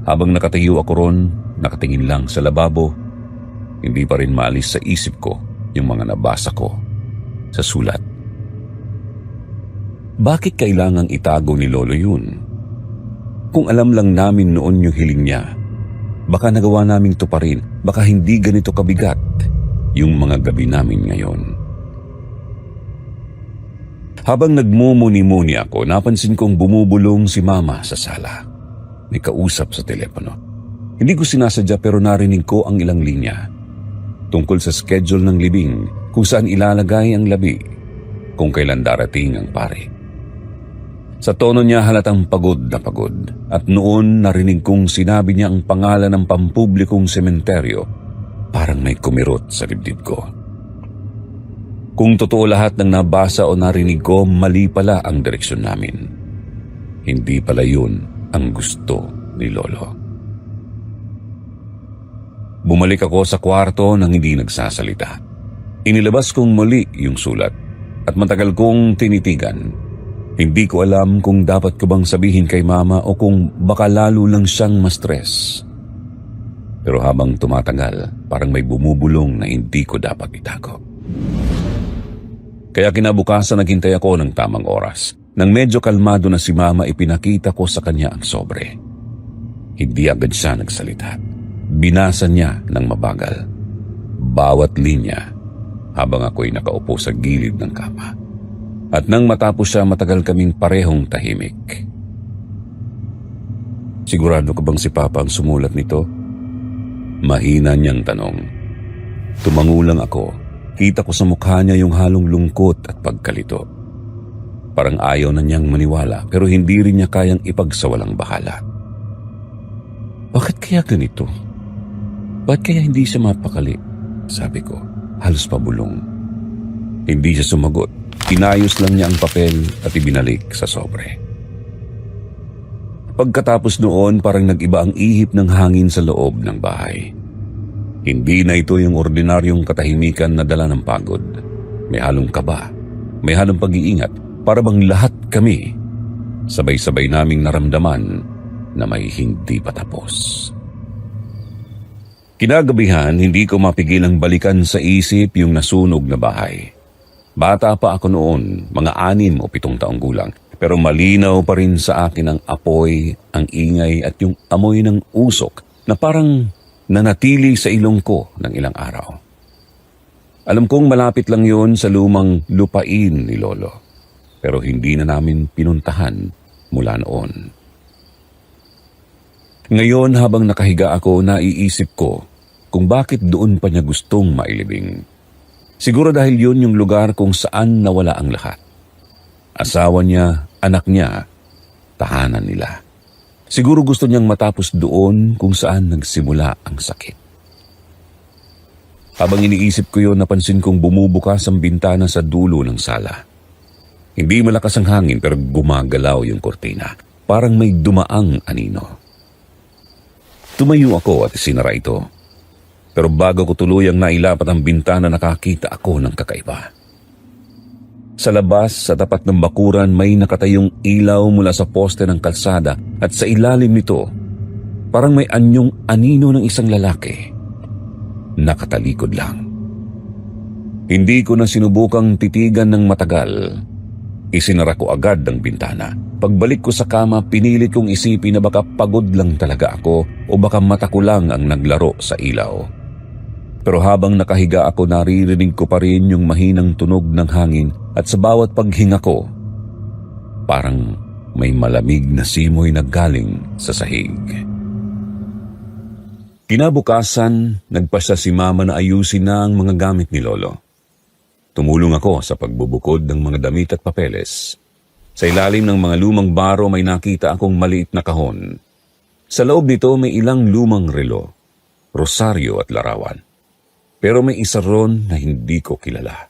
Habang nakatayo ako ron, nakatingin lang sa lababo, hindi pa rin maalis sa isip ko yung mga nabasa ko sa sulat. Bakit kailangang itago ni Lolo yun? Kung alam lang namin noon yung hiling niya, baka nagawa naming tuparin, baka hindi ganito kabigat yung mga gabi namin ngayon. Habang nagmumuni-muni ako, napansin kong bumubulong si Mama sa sala. May kausap sa telepono. Hindi ko sinasadya pero narinig ko ang ilang linya. Tungkol sa schedule ng libing, kung saan ilalagay ang labi, kung kailan darating ang pare. Sa tono niya halatang pagod na pagod at noon narinig kong sinabi niya ang pangalan ng pampublikong sementeryo, parang may kumirot sa dibdib ko. Kung totoo lahat ng nabasa o narinig ko, mali pala ang direksyon namin. Hindi pala yun ang gusto ni Lolo. Bumalik ako sa kwarto nang hindi nagsasalita. Inilabas kong muli yung sulat at matagal kong tinitigan. Hindi ko alam kung dapat ko bang sabihin kay Mama o kung baka lalo lang siyang ma-stress. Pero habang tumatagal, parang may bumubulong na hindi ko dapat itago. Kaya kinabukasan naghintay ako ng tamang oras. Nang medyo kalmado na si Mama, ipinakita ko sa kanya ang sobre. Hindi agad siya nagsalita. Binasa niya ng mabagal. Bawat linya habang ako'y nakaupo sa gilid ng kama. At nang matapos siya, matagal kaming parehong tahimik. Sigurado ka bang si Papa ang sumulat nito? Mahina niyang tanong. Tumangulang ako. Kita ko sa mukha niya yung halong lungkot at pagkalito. Parang ayaw na niyang maniwala pero hindi rin niya kayang ipagsawalang bahala. Bakit kaya ganito? Bakit kaya hindi siya mapakali? Sabi ko, halos pabulong. Hindi siya sumagot. Inayos lang niya ang papel at ibinalik sa sobre. Pagkatapos noon, parang nag-iba ang ihip ng hangin sa loob ng bahay. Hindi na ito yung ordinaryong katahimikan na dala ng pagod. May halong kaba, may halong pag-iingat, para bang lahat kami, sabay-sabay naming naramdaman na may hindi patapos. Kinagabihan, hindi ko mapigilang balikan sa isip yung nasunog na bahay. Bata pa ako noon, mga 6 o 7 taong gulang, pero malinaw pa rin sa akin ang apoy, ang ingay at yung amoy ng usok na parang nanatili sa ilong ko ng ilang araw. Alam kong malapit lang yun sa lumang lupain ni Lolo, pero hindi na namin pinuntahan mula noon. Ngayon habang nakahiga ako, naiisip ko kung bakit doon pa niya gustong mailibing. Siguro dahil yun yung lugar kung saan nawala ang lahat. Asawa niya, anak niya, tahanan nila. Siguro gusto niyang matapos doon kung saan nagsimula ang sakit. Habang iniisip ko yun, napansin kong bumubukas ang bintana sa dulo ng sala. Hindi malakas ang hangin pero gumagalaw yung kortina. Parang may dumaang anino. Tumayo ako at isinara ito. Pero bago ko tuluyang nailapat ang bintana, nakakita ako ng kakaiba. Sa labas, sa tapat ng bakuran, may nakatayong ilaw mula sa poste ng kalsada at sa ilalim nito, parang may anyong anino ng isang lalaki. Nakatalikod lang. Hindi ko na sinubukang titigan ng matagal. Isinara ko agad ang bintana. Pagbalik ko sa kama, pinilit kong isipin na baka pagod lang talaga ako o baka mata ko lang ang naglaro sa ilaw. Pero habang nakahiga ako, naririnig ko pa rin yung mahinang tunog ng hangin at sa bawat paghinga ko, parang may malamig na simoy na galing sa sahig. Kinabukasan, nagpasya si Mama na ayusin na ang mga gamit ni Lolo. Tumulong ako sa pagbubukod ng mga damit at papeles. Sa ilalim ng mga lumang baro may nakita akong maliit na kahon. Sa loob nito may ilang lumang relo, rosaryo at larawan. Pero may isa ron na hindi ko kilala.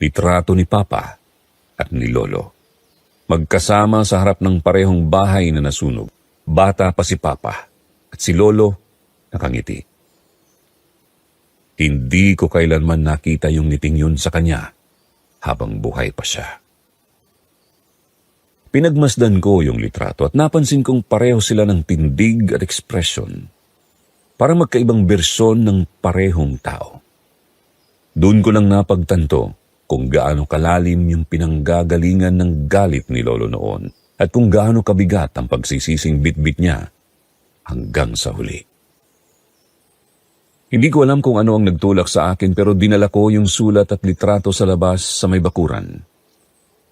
Litrato ni Papa at ni Lolo. Magkasama sa harap ng parehong bahay na nasunog. Bata pa si Papa at si Lolo nakangiti. Hindi ko kailanman nakita yung ngiting yun sa kanya habang buhay pa siya. Pinagmasdan ko yung litrato at napansin kong pareho sila ng tindig at ekspresyon. Parang magkaibang bersyon ng parehong tao. Doon ko lang napagtanto kung gaano kalalim yung pinanggagalingan ng galit ni Lolo noon at kung gaano kabigat ang pagsisising bitbit niya hanggang sa huli. Hindi ko alam kung ano ang nagtulak sa akin pero dinala ko yung sulat at litrato sa labas sa may bakuran.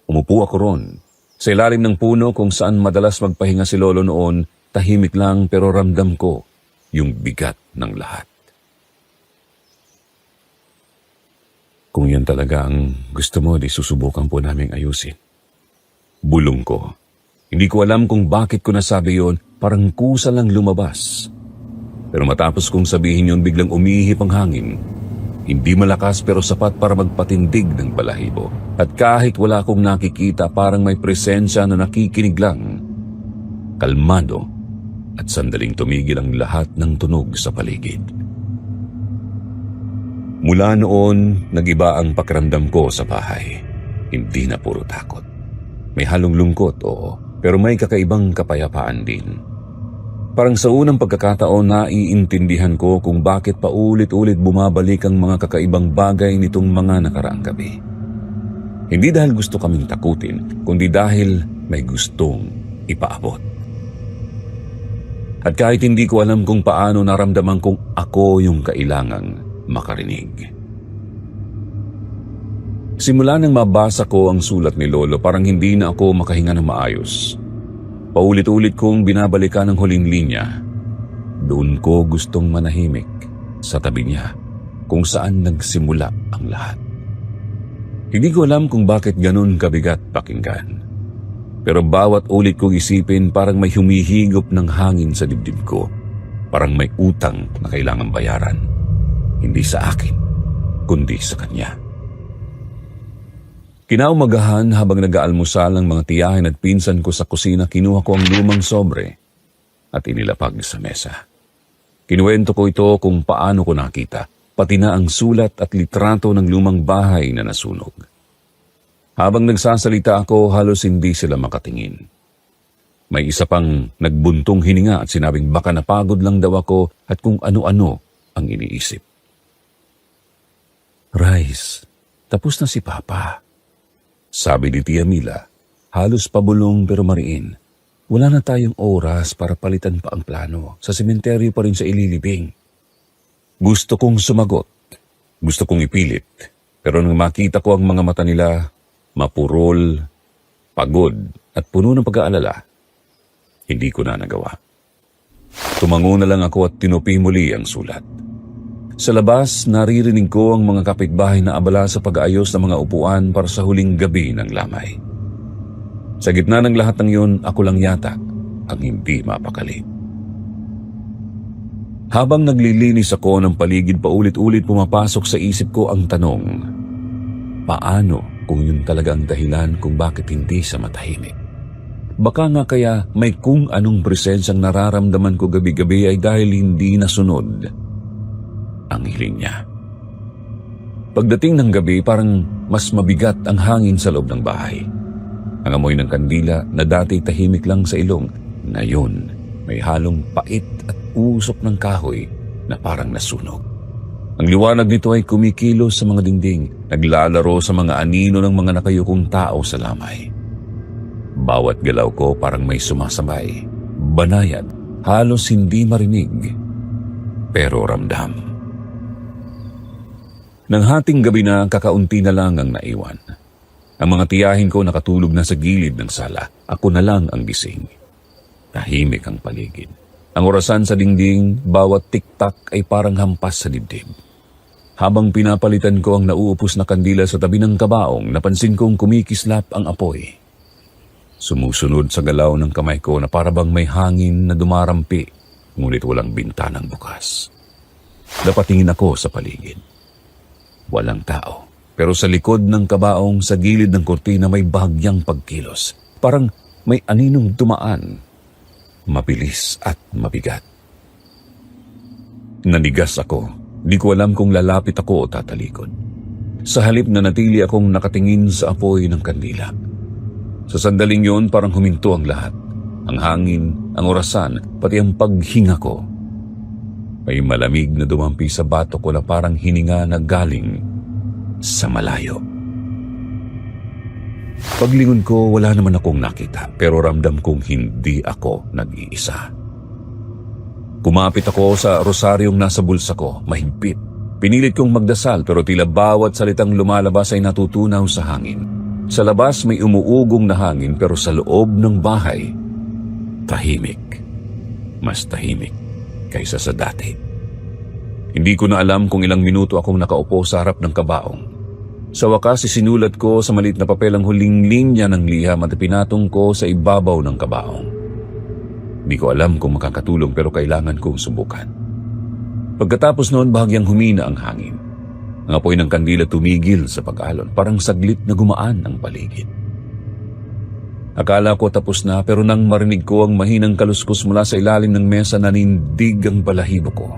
Umupo ako ron, sa ilalim ng puno kung saan madalas magpahinga si Lolo noon, tahimik lang pero ramdam ko yung bigat ng lahat. Kung yan talaga ang gusto mo, di susubukan po naming ayusin. Bulong ko. Hindi ko alam kung bakit ko nasabi yon, parang kusa lang lumabas. Pero matapos kong sabihin yun, biglang umihip ang hangin. Hindi malakas pero sapat para magpatindig ng balahibo. At kahit wala akong nakikita, parang may presensya na nakikinig lang. Kalmado at sandaling tumigil ang lahat ng tunog sa paligid. Mula noon, nag-iba ang pakiramdam ko sa bahay. Hindi na puro takot. May halong lungkot, oo, pero may kakaibang kapayapaan din. Parang sa unang pagkakataon, naiintindihan ko kung bakit paulit-ulit bumabalik ang mga kakaibang bagay nitong mga nakaraang gabi. Hindi dahil gusto kaming takutin, kundi dahil may gustong ipaabot. At kahit hindi ko alam kung paano, naramdaman kong ako yung kailangang makarinig. Simula nang mabasa ko ang sulat ni Lolo, parang hindi na ako makahinga ng maayos. Paulit-ulit kong binabalikan ang huling linya. Doon ko gustong manahimik sa tabi niya kung saan nagsimula ang lahat. Hindi ko alam kung bakit ganun kabigat pakinggan. Pero bawat ulit kong isipin, parang may humihigop ng hangin sa dibdib ko. Parang may utang na kailangang bayaran. Hindi sa akin, kundi sa kanya. Kinaumagahan habang nag-aalmusal ang mga tiyahin at pinsan ko sa kusina, kinuha ko ang lumang sobre at inilapag sa mesa. Kinuwento ko ito kung paano ko nakita, pati na ang sulat at litrato ng lumang bahay na nasunog. Habang nagsasalita ako, halos hindi sila makatingin. May isa pang nagbuntong hininga at sinabing baka napagod lang daw ako at kung ano-ano ang iniisip. Rice, tapos na si Papa. Sabi ni Tia Mila, halos pabulong pero mariin. Wala na tayong oras para palitan pa ang plano. Sa sementeryo pa rin sa ililibing. Gusto kong sumagot. Gusto kong ipilit. Pero nang makita ko ang mga mata nila, mapurol, pagod at puno ng pag-aalala, hindi ko na nagawa. Tumango na lang ako at tinupi muli ang sulat. Sa labas, naririnig ko ang mga kapitbahay na abala sa pag-aayos ng mga upuan para sa huling gabi ng lamay. Sa gitna ng lahat ng yun, ako lang yata ang hindi mapakali. Habang naglilinis ako ng paligid, paulit-ulit pumapasok sa isip ko ang tanong, paano kung yun talaga ang dahilan kung bakit hindi siya matahimik? Baka nga kaya may kung anong presensyang nararamdaman ko gabi-gabi ay dahil hindi nasunod ang hiling niya. Pagdating ng gabi, parang mas mabigat ang hangin sa loob ng bahay. Ang amoy ng kandila na dati tahimik lang sa ilong, ngayon may halong pait at usok ng kahoy na parang nasunog. Ang liwanag nito ay kumikilos sa mga dingding, naglalaro sa mga anino ng mga nakayukong tao sa lamay. Bawat galaw ko parang may sumasabay, banayad, halos hindi marinig, pero ramdam. Nang hating gabi na, kakaunti na lang ang naiwan. Ang mga tiyahin ko nakatulog na sa gilid ng sala. Ako na lang ang gising. Tahimik ang paligid. Ang orasan sa dingding, bawat tiktak ay parang hampas sa dibdib. Habang pinapalitan ko ang nauupos na kandila sa tabi ng kabaong, napansin kong kumikislap ang apoy. Sumusunod sa galaw ng kamay ko na parabang may hangin na dumarampi, ngunit walang bintanang bukas. Napatingin ako sa paligid. Walang tao. Pero sa likod ng kabaong, sa gilid ng kurtina, may bahagyang pagkilos. Parang may aninong dumaan. Mabilis at mabigat. Nanigas ako. Di ko alam kung lalapit ako o tatalikod. Sa halip na natili akong nakatingin sa apoy ng kandila. Sa sandaling yun, parang huminto ang lahat. Ang hangin, ang orasan, pati ang paghinga ko. May malamig na dumampi sa bato ko na parang hininga na galing sa malayo. Paglingon ko, wala naman akong nakita, pero ramdam kong hindi ako nag-iisa. Kumapit ako sa rosaryong nasa bulsa ko, mahigpit. Pinilit kong magdasal pero tila bawat salitang lumalabas ay natutunaw sa hangin. Sa labas may umuugong na hangin pero sa loob ng bahay, tahimik. Mas tahimik kaysa sa dati. Hindi ko na alam kung ilang minuto akong nakaupo sa harap ng kabaong. Sa wakas, isinulat ko sa maliit na papel ang huling linya ng liham at pinatong ko sa ibabaw ng kabaong. Hindi ko alam kung makakatulong pero kailangan kong subukan. Pagkatapos noon, bahagyang humina ang hangin. Ang apoy ng kandila tumigil sa pag-alon, parang saglit na gumaan ang paligid. Akala ko tapos na pero nang marinig ko ang mahinang kaluskos mula sa ilalim ng mesa, nanindig ang balahibo ko.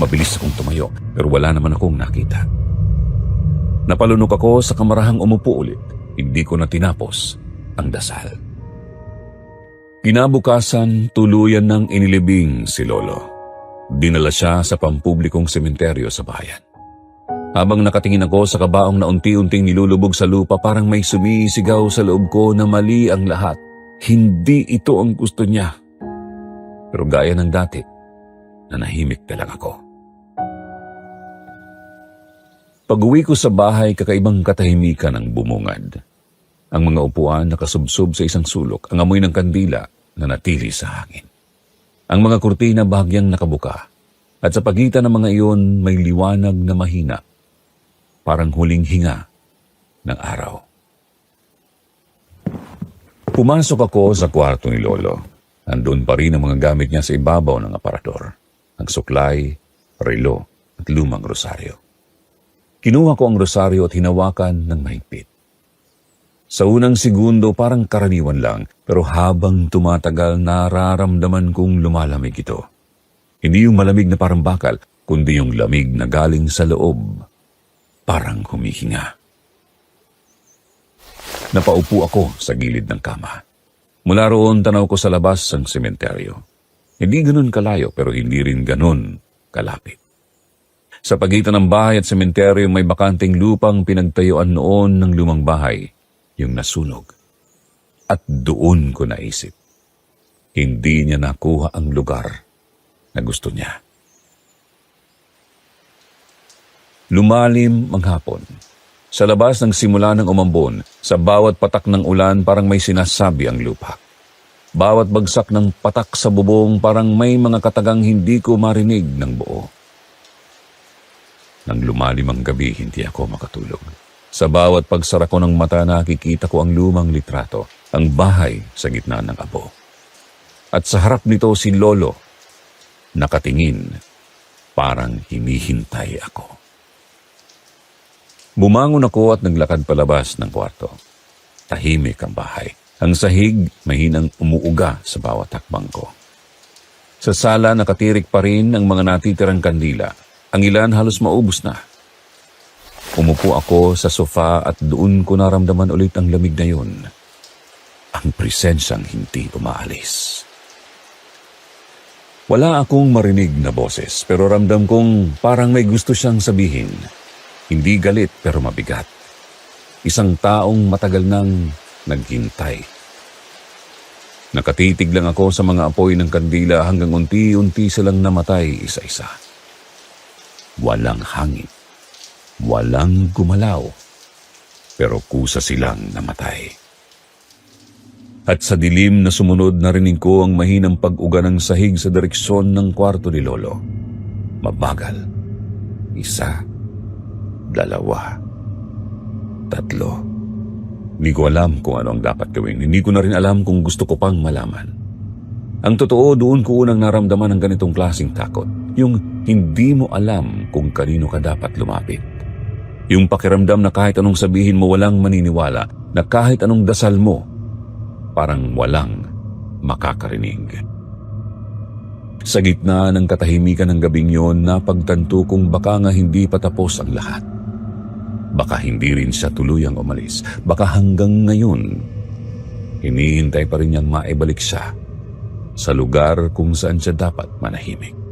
Mabilis akong tumayo pero wala naman akong nakita. Napalunok ako sa kamarahang umupo ulit. Hindi ko na tinapos ang dasal. Kinabukasan, tuluyan ng inilibing si Lolo. Dinala siya sa pampublikong sementeryo sa bayan. Habang nakatingin ako sa kabaong na unti-unting nilulubog sa lupa, parang may sumisigaw sa loob ko na mali ang lahat. Hindi ito ang gusto niya. Pero gaya ng dati, nanahimik na lang ako. Pag-uwi ko sa bahay, kakaibang katahimikan ang bumungad. Ang mga upuan nakasubsob sa isang sulok, ang amoy ng kandila na natili sa hangin. Ang mga kurtina bahagyang nakabuka, at sa pagitan ng mga iyon may liwanag na mahina, parang huling hinga ng araw. Pumasok ako sa kwarto ni Lolo. Andun pa rin ang mga gamit niya sa ibabaw ng aparador. Ang suklay, relo at lumang rosaryo. Kinuha ko ang rosaryo at hinawakan ng mahigpit. Sa unang segundo parang karaniwan lang, pero habang tumatagal nararamdaman kong lumalamig ito. Hindi yung malamig na parang bakal, kundi yung lamig na galing sa loob, parang humihinga. Napaupo ako sa gilid ng kama. Mula roon tanaw ko sa labas ng sementeryo. Hindi ganun kalayo pero hindi rin ganun kalapit. Sa pagitan ng bahay at sementeryo may bakanting lupang pinagtayuan noon ng lumang bahay, yung nasunog. At doon ko naisip, hindi niya nakuha ang lugar na gusto niya. Lumalim ang hapon. Sa labas ng simula ng umambon, sa bawat patak ng ulan parang may sinasabi ang lupa. Bawat bagsak ng patak sa bubong parang may mga katagang hindi ko marinig ng buo. Nang lumalim ang gabi, hindi ako makatulog. Sa bawat pagsara ko ng mata, nakikita ko ang lumang litrato, ang bahay sa gitna ng abo. At sa harap nito si Lolo, nakatingin, parang hinihintay ako. Bumangon ako at naglakad palabas ng kwarto. Tahimik ang bahay. Ang sahig, mahinang umuuga sa bawat hakbang ko. Sa sala, nakatirik pa rin ang mga natitirang kandila. Ang ilan halos maubos na. Umupo ako sa sofa at doon ko naramdaman ulit ang lamig na yun. Ang presensyang hindi umaalis. Wala akong marinig na boses pero ramdam kong parang may gusto siyang sabihin. Hindi galit pero mabigat. Isang taong matagal nang naghintay. Nakatitig lang ako sa mga apoy ng kandila hanggang unti-unti silang namatay isa-isa. Walang hangin, walang gumalaw, pero kusa silang namatay. At sa dilim na sumunod, narinig ko ang mahinang pag-uga ng sahig sa direksyon ng kwarto ni Lolo. Mabagal. 1, 2, 3. Hindi ko alam kung ano ang dapat gawin. Hindi ko na rin alam kung gusto ko pang malaman. Ang totoo, doon ko unang naramdaman ng ganitong klaseng takot. Yung hindi mo alam kung kanino ka dapat lumapit. Yung pakiramdam na kahit anong sabihin mo walang maniniwala, na kahit anong dasal mo, parang walang makakarinig. Sa gitna ng katahimikan ng gabing yon, napagtanto kong baka nga hindi patapos ang lahat. Baka hindi rin siya tuluyang umalis. Baka hanggang ngayon, hinihintay pa rin niyang maibalik siya sa lugar kung saan siya dapat manahimik.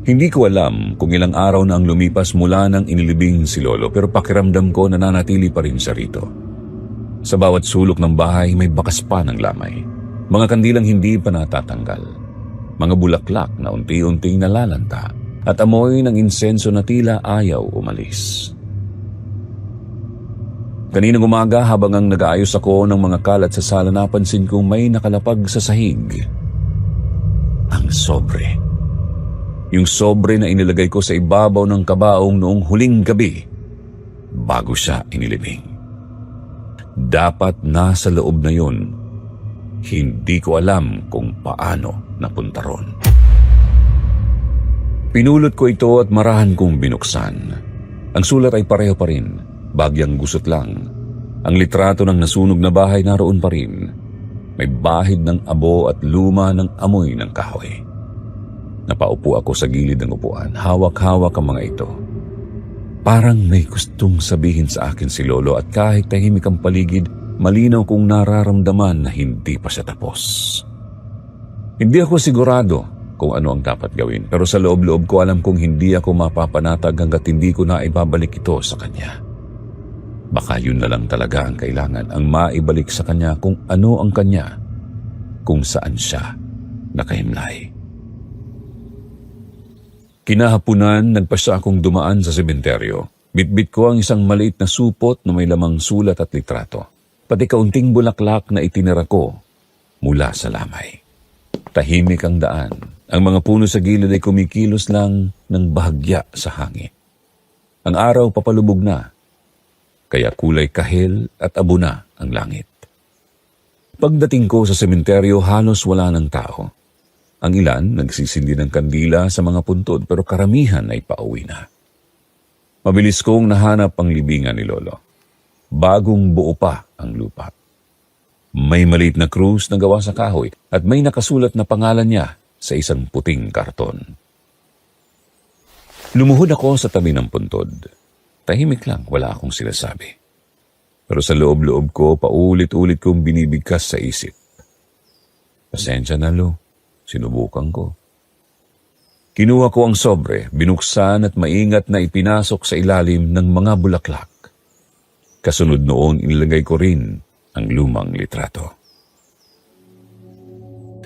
Hindi ko alam kung ilang araw na ang lumipas mula nang inilibing si Lolo, pero pakiramdam ko nananatili pa rin siya rito. Sa bawat sulok ng bahay may bakas pa ng lamay. Mga kandilang hindi pa natatanggal. Mga bulaklak na unti-unting nalalanta at amoy ng insenso na tila ayaw umalis. Kaninang umaga habang ang nag-aayos ako ng mga kalat sa sala, napansin kong may nakalapag sa sahig. Ang sobre. Yung sobre na inilagay ko sa ibabaw ng kabaong noong huling gabi bago siya inilibing. Dapat nasa loob na yun. Hindi ko alam kung paano napunta ron. Pinulot ko ito at marahan kong binuksan. Ang sulat ay pareho pa rin, bagyang gusot lang. Ang litrato ng nasunog na bahay naroon pa rin. May bahid ng abo at luma ng amoy ng kahoy. Napaupo ako sa gilid ng upuan, hawak-hawak ang mga ito. Parang may gustong sabihin sa akin si Lolo at kahit tahimik ang paligid, malinaw kong nararamdaman na hindi pa siya tapos. Hindi ako sigurado kung ano ang dapat gawin, pero sa loob-loob ko alam kong hindi ako mapapanatag hanggat hindi ko na ibabalik ito sa kanya. Baka yun na lang talaga ang kailangan, ang maibalik sa kanya kung ano ang kanya, kung saan siya nakahimlay. Kinahapunan, nagpasya akong dumaan sa sementeryo. Bitbit ko ang isang maliit na supot na may lamang sulat at litrato. Pati kaunting bulaklak na itinira ko mula sa lamay. Tahimik ang daan. Ang mga puno sa gilid ay kumikilos lang ng bahagya sa hangin. Ang araw papalubog na, kaya kulay kahel at abo na ang langit. Pagdating ko sa sementeryo, halos wala ng tao. Ang ilan nagsisindi ng kandila sa mga puntod pero karamihan ay pauwi na. Mabilis kong nahanap ang libingan ni Lolo. Bagong buo pa ang lupa. May maliit na krus na gawa sa kahoy at may nakasulat na pangalan niya sa isang puting karton. Lumuhod ako sa tabi ng puntod. Tahimik lang, wala akong sinasabi. Pero sa loob-loob ko, paulit-ulit kong binibigkas sa isip. Pasensya na, Lo. Sinubukan ko. Kinuha ko ang sobre, binuksan at maingat na ipinasok sa ilalim ng mga bulaklak. Kasunod noon, inilagay ko rin ang lumang litrato.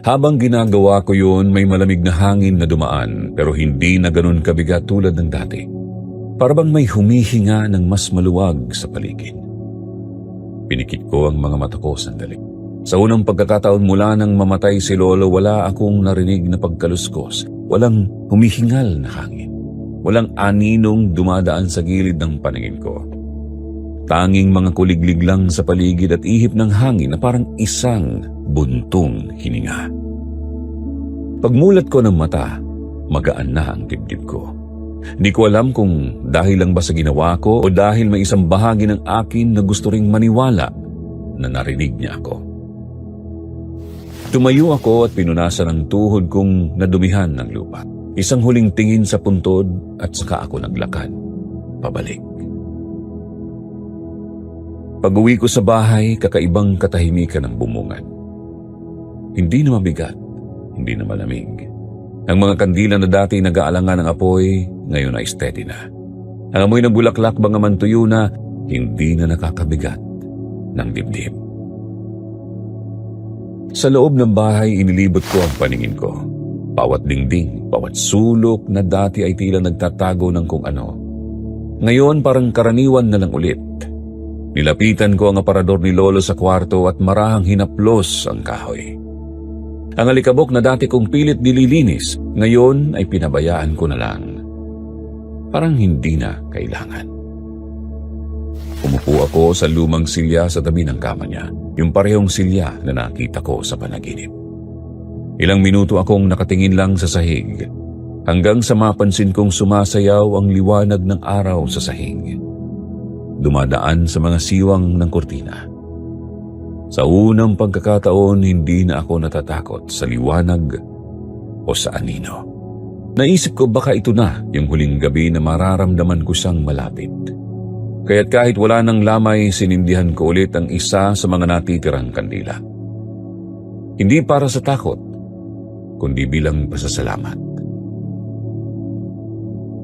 Habang ginagawa ko yun, may malamig na hangin na dumaan pero hindi na ganun kabigat tulad ng dati. Parang may humihinga ng mas maluwag sa paligid. Pinikit ko ang mga mata ko sandali. Sa unang pagkakataon mula nang mamatay si Lolo, wala akong narinig na pagkaluskos. Walang humihingal na hangin. Walang aninong dumadaan sa gilid ng paningin ko. Tanging mga kuliglig lang sa paligid at ihip ng hangin na parang isang buntong hininga. Pagmulat ko ng mata, magaan na ang dibdib ko. Hindi ko alam kung dahil lang ba sa ginawa ko o dahil may isang bahagi ng akin na gusto ring maniwala na narinig niya ako. Tumayo ako at pinunasan ang tuhod kong nadumihan ng lupa. Isang huling tingin sa puntod at saka ako naglakad pabalik. Pag-uwi ko sa bahay, kakaibang katahimikan ang bumungad. Hindi na mabigat, hindi na malamig. Ang mga kandila na dati nag-aalangan ng apoy, ngayon ay steady na. Ang amoy ng bulaklak bangaman tuyo na, hindi na nakakabigat ng dibdib. Sa loob ng bahay, inilibot ko ang paningin ko. Bawat dingding, bawat sulok na dati ay tila nagtatago ng kung ano. Ngayon parang karaniwan na lang ulit. Nilapitan ko ang aparador ni Lolo sa kwarto at marahang hinaplos ang kahoy. Ang alikabok na dati kong pilit nililinis, ngayon ay pinabayaan ko na lang. Parang hindi na kailangan. Umupo ako sa lumang silya sa tabi ng kama niya, yung parehong silya na nakita ko sa panaginip. Ilang minuto akong nakatingin lang sa sahig, hanggang sa mapansin kong sumasayaw ang liwanag ng araw sa sahig. Dumadaan sa mga siwang ng kurtina. Sa unang pagkakataon, hindi na ako natatakot sa liwanag o sa anino. Naisip ko baka ito na yung huling gabi na mararamdaman ko siyang malapit. Kaya't kahit wala nang lamay, sinindihan ko ulit ang isa sa mga natitirang kandila. Hindi para sa takot, kundi bilang pasasalamat.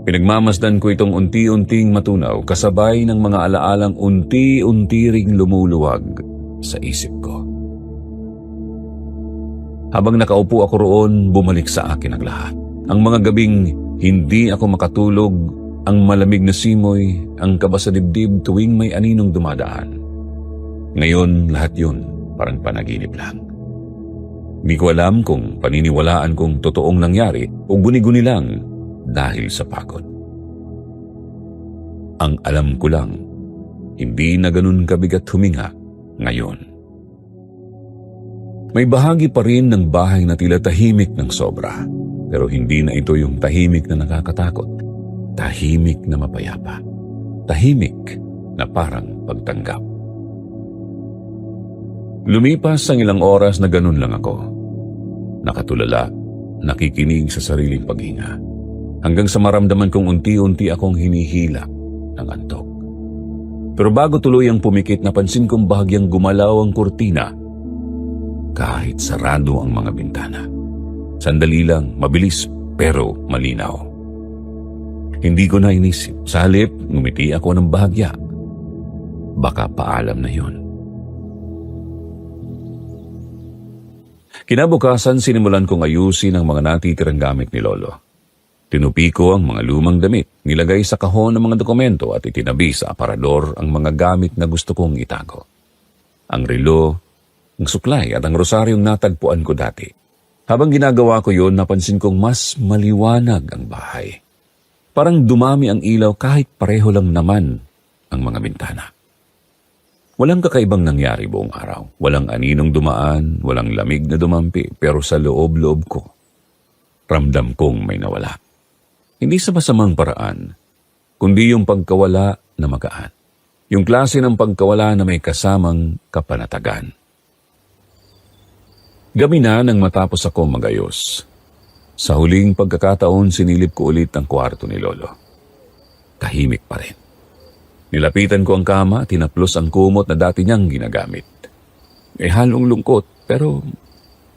Pinagmamasdan ko itong unti-unting matunaw kasabay ng mga alaalang unti-unti ring lumuluwag sa isip ko. Habang nakaupo ako roon, bumalik sa akin ang lahat. Ang mga gabing hindi ako makatulog, ang malamig na simoy, ang kaba sa dibdib tuwing may aninong dumadaan. Ngayon, lahat yun parang panaginip lang. Hindi ko alam kung paniniwalaan kong totoong nangyari o guni-guni lang dahil sa pagod. Ang alam ko lang, hindi na ganun kabigat huminga ngayon. May bahagi pa rin ng bahay na tila tahimik ng sobra, pero hindi na ito yung tahimik na nakakatakot. Tahimik na mapayapa. Tahimik na parang pagtanggap. Lumipas ang ilang oras na ganun lang ako. Nakatulala, nakikinig sa sariling paghinga. Hanggang sa maramdaman kong unti-unti akong hinihila ng antok. Pero bago tuluyang pumikit, napansin kong bahagyang gumalaw ang kurtina kahit sarado ang mga bintana. Sandali lang, mabilis pero malinaw. Hindi ko na inisip. Sa halip, ngumiti ako ng bahagya. Baka paalam na yun. Kinabukasan, sinimulan kong ayusin ang mga natitirang gamit ni Lolo. Tinupi ko ang mga lumang damit, nilagay sa kahon ng mga dokumento at itinabi sa aparador ang mga gamit na gusto kong itago. Ang relo, ang suklay at ang rosaryong natagpuan ko dati. Habang ginagawa ko yun, napansin kong mas maliwanag ang bahay. Parang dumami ang ilaw kahit pareho lang naman ang mga bintana. Walang kakaibang nangyari buong araw. Walang aninong dumaan, walang lamig na dumampi, pero sa loob-loob ko, ramdam kong may nawala. Hindi sa masamang paraan, kundi yung pagkawala na magaan. Yung klase ng pagkawala na may kasamang kapanatagan. Gabi na nang matapos ako magayos. Sa huling pagkakataon, sinilip ko ulit ang kwarto ni Lolo. Tahimik pa rin. Nilapitan ko ang kama, tinaplos ang kumot na dati niyang ginagamit. May halong lungkot, pero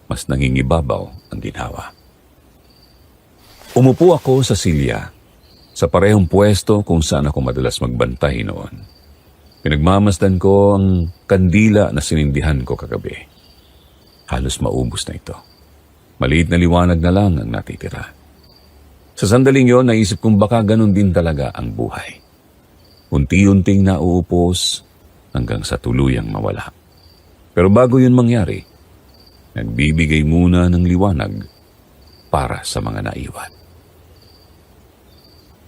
mas nangingibabaw ang ginhawa. Umupo ako sa silya, sa parehong pwesto kung saan ako madalas magbantay noon. Pinagmamasdan ko ang kandila na sinindihan ko kagabi. Halos maubos na ito. Maliit na liwanag na lang ang natitira. Sa sandaling yon, naisip kong baka ganun din talaga ang buhay. Unti-unting nauupos hanggang sa tuluyang mawala. Pero bago yun mangyari, nagbibigay muna ng liwanag para sa mga naiwan.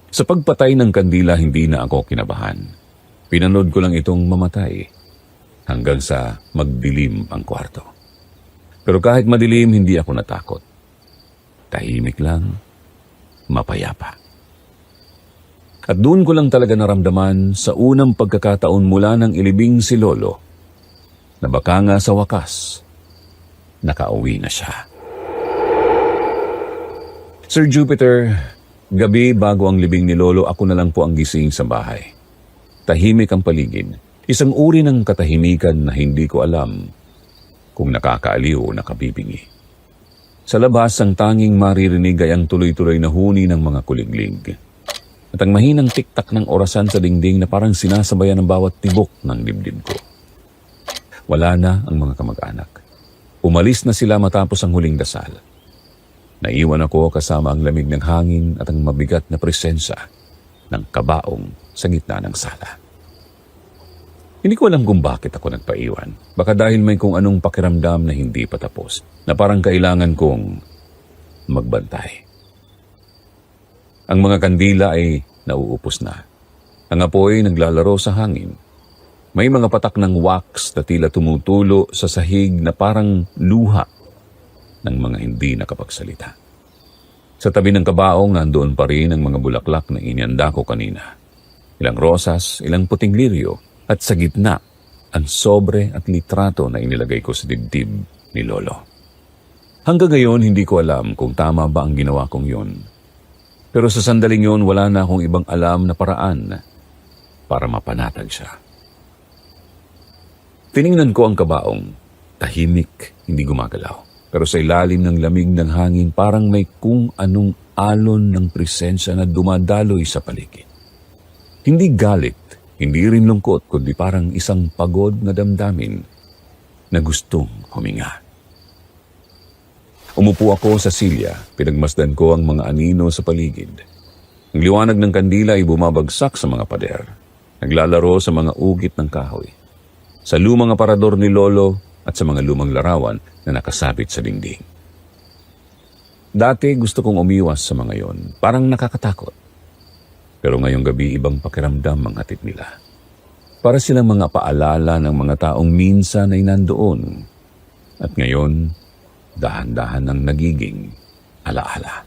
Sa pagpatay ng kandila, hindi na ako kinabahan. Pinanood ko lang itong mamatay hanggang sa magdilim ang kwarto. Pero kahit madilim, hindi ako natakot. Tahimik lang, mapayapa. At doon ko lang talaga naramdaman sa unang pagkakataon mula nang ilibing si Lolo na baka nga sa wakas, nakauwi na siya. Sir Jupiter, gabi bago ang libing ni Lolo, ako na lang po ang gising sa bahay. Tahimik ang paligid. Isang uri ng katahimikan na hindi ko alam kung nakakaaliw o nakabibingi. Sa labas, ang tanging maririnig ay ang tuloy-tuloy na huni ng mga kuliglig. At ang mahinang tiktak ng orasan sa dingding na parang sinasabayan ng bawat tibok ng dibdib ko. Wala na ang mga kamag-anak. Umalis na sila matapos ang huling dasal. Naiwan ako kasama ang lamig ng hangin at ang mabigat na presensya ng kabaong sa gitna ng sala. Hindi ko alam kung bakit ako nagpaiwan. Baka dahil may kung anong pakiramdam na hindi pa tapos, na parang kailangan kong magbantay. Ang mga kandila ay nauupos na. Ang apoy naglalaro sa hangin. May mga patak ng wax na tila tumutulo sa sahig na parang luha ng mga hindi nakapagsalita. Sa tabi ng kabaong, nandoon pa rin ang mga bulaklak na inyanda ko kanina. Ilang rosas, ilang puting liryo, at sa gitna, ang sobre at litrato na inilagay ko sa dibdib ni Lolo. Hanggang ngayon, hindi ko alam kung tama ba ang ginawa kong yun. Pero sa sandaling yun, wala na akong ibang alam na paraan para mapanatag siya. Tiningnan ko ang kabaong. Tahimik, hindi gumagalaw. Pero sa ilalim ng lamig ng hangin, parang may kung anong alon ng presensya na dumadaloy sa paligid. Hindi galit, hindi rin lungkot, kundi parang isang pagod na damdamin na gustong huminga. Umupo ako sa silya, pinagmasdan ko ang mga anino sa paligid. Ang liwanag ng kandila ay bumabagsak sa mga pader, naglalaro sa mga ugit ng kahoy, sa lumang aparador ni Lolo at sa mga lumang larawan na nakasabit sa dingding. Dati gusto kong umiwas sa mga yon, parang nakakatakot. Pero ngayong gabi ibang pakiramdam ang hatid nila. Para silang mga paalala ng mga taong minsan ay nandoon. At ngayon, dahan-dahan ang nagiging alaala.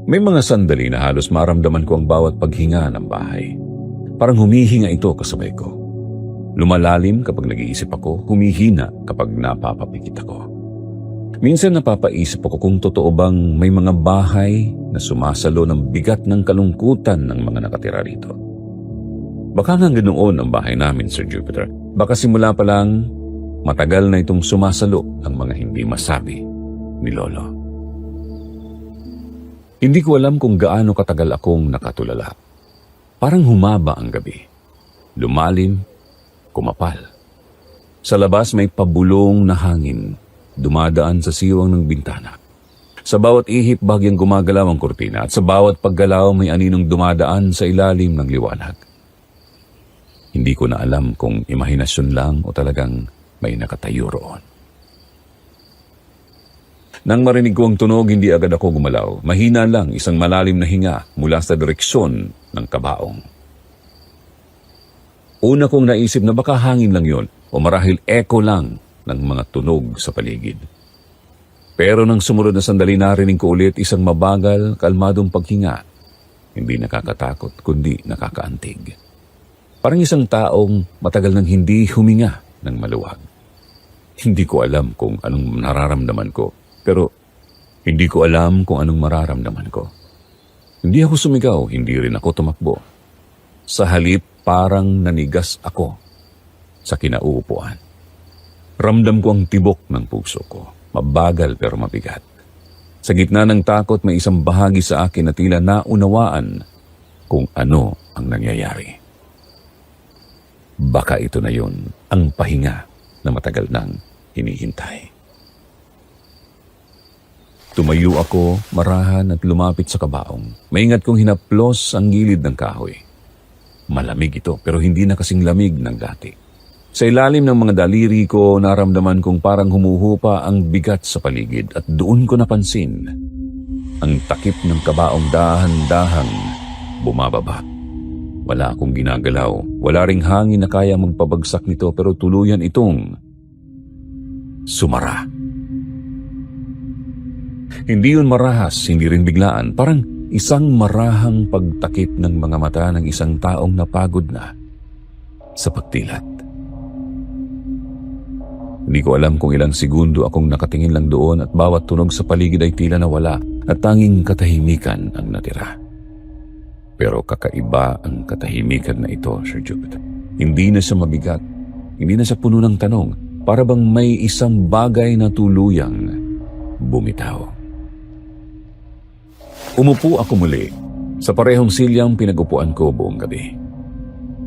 May mga sandali na halos maramdaman ko ang bawat paghinga ng bahay. Parang humihinga ito kasabay ko. Lumalalim kapag nag-iisip ako, humihina kapag napapapikit ako. Minsan napapaisip ako kung totoo bang may mga bahay na sumasalo ng bigat ng kalungkutan ng mga nakatira rito. Baka nga ganoon ang bahay namin, Sir Jupiter. Baka simula pa lang, matagal na itong sumasalo ang mga hindi masabi ni Lolo. Hindi ko alam kung gaano katagal akong nakatulala. Parang humaba ang gabi. Lumalim, kumapal. Sa labas may pabulong na hangin, dumadaan sa siwang ng bintana. Sa bawat ihip bagyang gumagalaw ang kurtina at sa bawat paggalaw may aninong dumadaan sa ilalim ng liwanag. Hindi ko na alam kung imahinasyon lang o talagang may nakatayo roon. Nang marinig ko ang tunog, hindi agad ako gumalaw. Mahina lang, isang malalim na hinga mula sa direksyon ng kabaong. Una kong naisip na baka hangin lang yon o marahil echo lang ng mga tunog sa paligid. Pero nang sumunod na sandali narinig ko ulit isang mabagal, kalmadong paghinga. Hindi nakakatakot, kundi nakakaantig. Parang isang taong matagal nang hindi huminga ng maluwag. Hindi ko alam kung anong nararamdaman ko, pero hindi ko alam kung anong mararamdaman ko. Hindi ako sumigaw, hindi rin ako tumakbo. Sa halip, parang nanigas ako sa kinauupuan. Ramdam ko ang tibok ng puso ko. Mabagal pero mabigat. Sa gitna ng takot, may isang bahagi sa akin na tila naunawaan kung ano ang nangyayari. Baka ito na yun, ang pahinga na matagal nang hinihintay. Tumayo ako, marahan at lumapit sa kabaong. Maingat kong hinaplos ang gilid ng kahoy. Malamig ito pero hindi na kasing lamig ng dati. Sa ilalim ng mga daliri ko, naramdaman kong parang humuhupa ang bigat sa paligid at doon ko napansin ang takip ng kabaong dahan-dahang bumababa. Wala akong ginagalaw, wala ring hangin na kaya magpabagsak nito pero tuluyan itong sumara. Hindi yun marahas, hindi rin biglaan, parang isang marahang pagtakip ng mga mata ng isang taong napagod na sa pagtilat. Hindi ko alam kung ilang segundo akong nakatingin lang doon at bawat tunog sa paligid ay tila nawala at tanging katahimikan ang natira. Pero kakaiba ang katahimikan na ito, Sir Jupiter. Hindi na siya mabigat, hindi na siya puno ng tanong, para bang may isang bagay na tuluyang bumitaw. Umupo ako muli sa parehong silyang pinag-upuan ko buong gabi.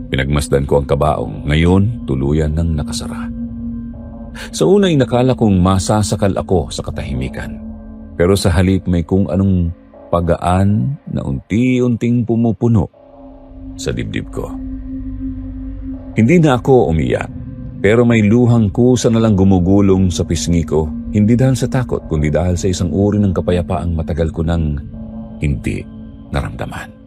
Pinagmasdan ko ang kabaong, ngayon tuluyan ng nakasara. Sa unay nakala kong masasakal ako sa katahimikan. Pero sa halip may kung anong pagaan na unti-unting pumupuno sa dibdib ko. Hindi na ako umiyak, pero may luhang kusa na lang gumugulong sa pisngi ko, hindi dahil sa takot, kundi dahil sa isang uri ng kapayapaang matagal ko nang hindi naramdaman.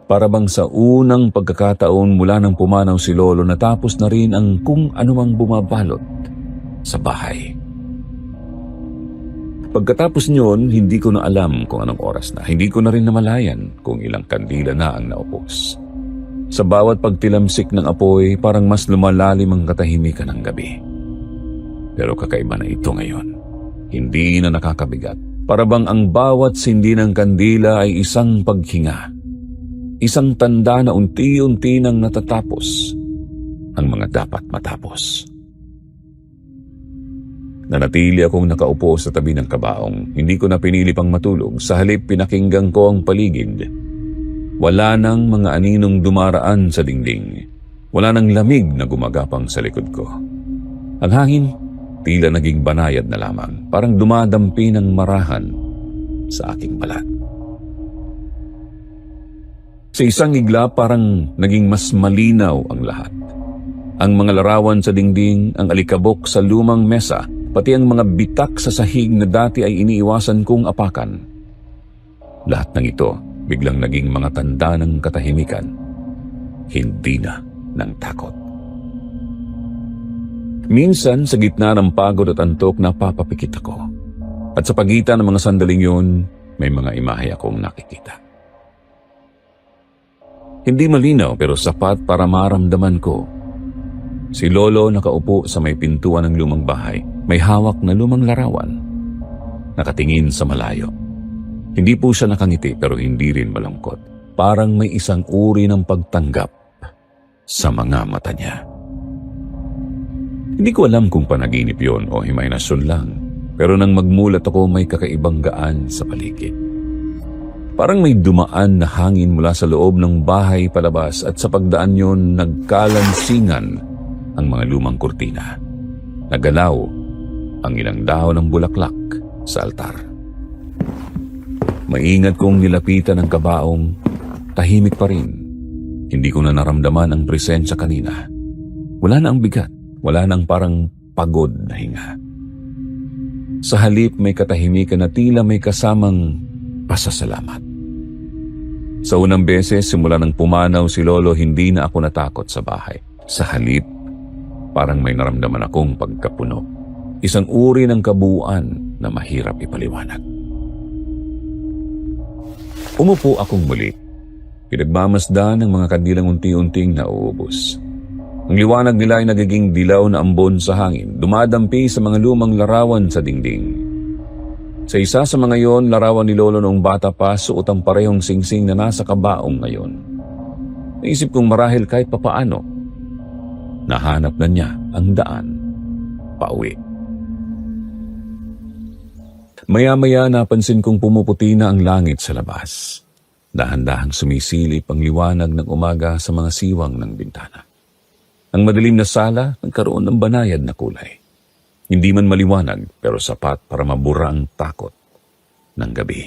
Para bang sa unang pagkakataon mula nang pumanaw si Lolo, natapos na rin ang kung anumang bumabalot sa bahay. Pagkatapos niyon, hindi ko na alam kung anong oras na. Hindi ko na rin namalayan kung ilang kandila na ang naupos. Sa bawat pagtilamsik ng apoy, parang mas lumalalim ang katahimikan ng gabi. Pero kakaiba na ito ngayon. Hindi na nakakabigat. Para bang ang bawat sindi ng kandila ay isang paghinga. Isang tanda na unti-unti nang natatapos ang mga dapat matapos. Nanatili akong nakaupo sa tabi ng kabaong. Hindi ko na pinili pang matulog. Sa halip pinakinggan ko ang paligid. Wala nang mga aninong dumaraan sa dingding. Wala nang lamig na gumagapang sa likod ko. Ang hangin, tila naging banayad na lamang. Parang dumadampi ng marahan sa aking balat. Sa isang igla, parang naging mas malinaw ang lahat. Ang mga larawan sa dingding, ang alikabok sa lumang mesa, pati ang mga bitak sa sahig na dati ay iniiwasan kong apakan. Lahat ng ito biglang naging mga tanda ng katahimikan, hindi na ng takot. Minsan sa gitna ng pagod at antok napapapikit ako. At sa pagitan ng mga sandaling yun, may mga imahe akong nakikita. Hindi malinaw pero sapat para maramdaman ko. Si Lolo nakaupo sa may pintuan ng lumang bahay. May hawak na lumang larawan. Nakatingin sa malayo. Hindi po siya nakangiti pero hindi rin malungkot. Parang may isang uri ng pagtanggap sa mga mata niya. Hindi ko alam kung panaginip yon o imahinasyon lang. Pero nang magmulat ako may kakaibang gaan sa paligid. Parang may dumaan na hangin mula sa loob ng bahay palabas at sa pagdaan yon nagkalansingan ang mga lumang kurtina. Nagalaw ang ilang dahon ng bulaklak sa altar. Maingat kong nilapitan ang kabaong, tahimik pa rin. Hindi ko na naramdaman ang presensya kanina. Wala na ang bigat, wala nang parang pagod na hinga. Sa halip may katahimikan na tila may kasamang pasasalamat. Sa unang beses, simula nang pumanaw si Lolo, hindi na ako natakot sa bahay. Sa halip, parang may naramdaman akong pagkapuno. Isang uri ng kabuuan na mahirap ipaliwanag. Umupo akong muli. Pinagmamasdan ng mga kandilang unti-unting nauubos. Ang liwanag nila ay nagiging dilaw na ambon sa hangin, dumadampi sa mga lumang larawan sa dingding. Sa isa sa mga yon, larawan ni Lolo noong bata pa, suot ang parehong singsing na nasa kabaong ngayon. Naisip kong marahil kahit papaano, nahanap na niya ang daan pauwi. Maya-maya napansin kong pumuputi na ang langit sa labas. Dahan-dahang sumisilip ang liwanag ng umaga sa mga siwang ng bintana. Ang madilim na sala nagkaroon ng banayad na kulay. Hindi man maliwanag pero sapat para mabura ang takot ng gabi.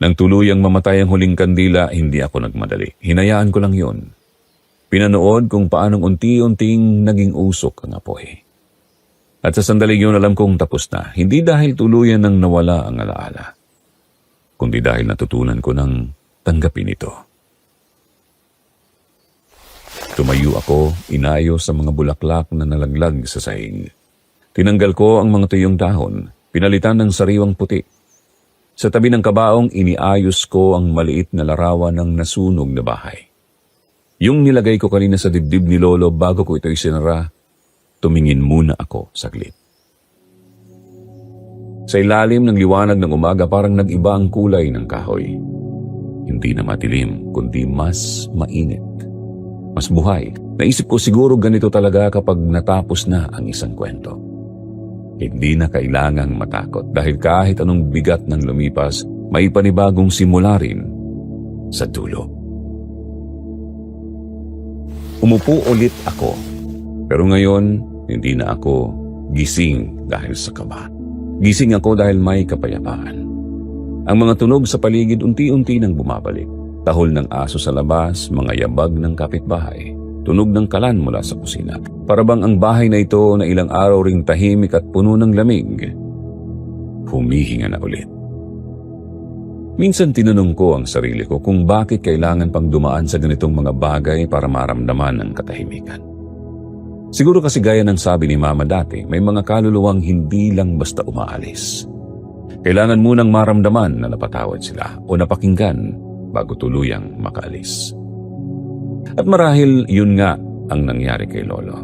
Nang tuluyang mamatay ang huling kandila, hindi ako nagmadali. Hinayaan ko lang yun. Pinanood kung paanong unti-unting naging usok ang apoy. At sa sandaling yun alam kong tapos na, hindi dahil tuluyan nang nawala ang alaala, kundi dahil natutunan ko ng tanggapin ito. Tumayo ako, inayos sa mga bulaklak na nalaglag sa sahig. Tinanggal ko ang mga tuyong dahon, pinalitan ng sariwang puti. Sa tabi ng kabaong, iniayos ko ang maliit na larawan ng nasunog na bahay. Yung nilagay ko kanina sa dibdib ni Lolo bago ko ito isinara, tumingin muna ako saglit. Sa ilalim ng liwanag ng umaga parang nag-iba ang kulay ng kahoy. Hindi na matilim, kundi mas mainit. Mas buhay. Naisip ko siguro ganito talaga kapag natapos na ang isang kwento. Hindi na kailangang matakot dahil kahit anong bigat ng lumipas, may panibagong simula rin sa dulo. Umupo ulit ako. Pero ngayon, hindi na ako gising dahil sa kaba. Gising ako dahil may kapayapaan. Ang mga tunog sa paligid unti-unti nang bumabalik. Tahol ng aso sa labas, mga yabag ng kapitbahay, tunog ng kalan mula sa kusina. Para bang ang bahay na ito na ilang araw ring tahimik at puno ng lamig, humihinga na ulit. Minsan tinanong ko ang sarili ko kung bakit kailangan pang dumaan sa ganitong mga bagay para maramdaman ang katahimikan. Siguro kasi gaya ng sabi ni Mama dati, may mga kaluluwang hindi lang basta umaalis. Kailangan munang maramdaman na napatawad sila o napakinggan bago tuluyang makaalis. At marahil yun nga ang nangyari kay Lolo.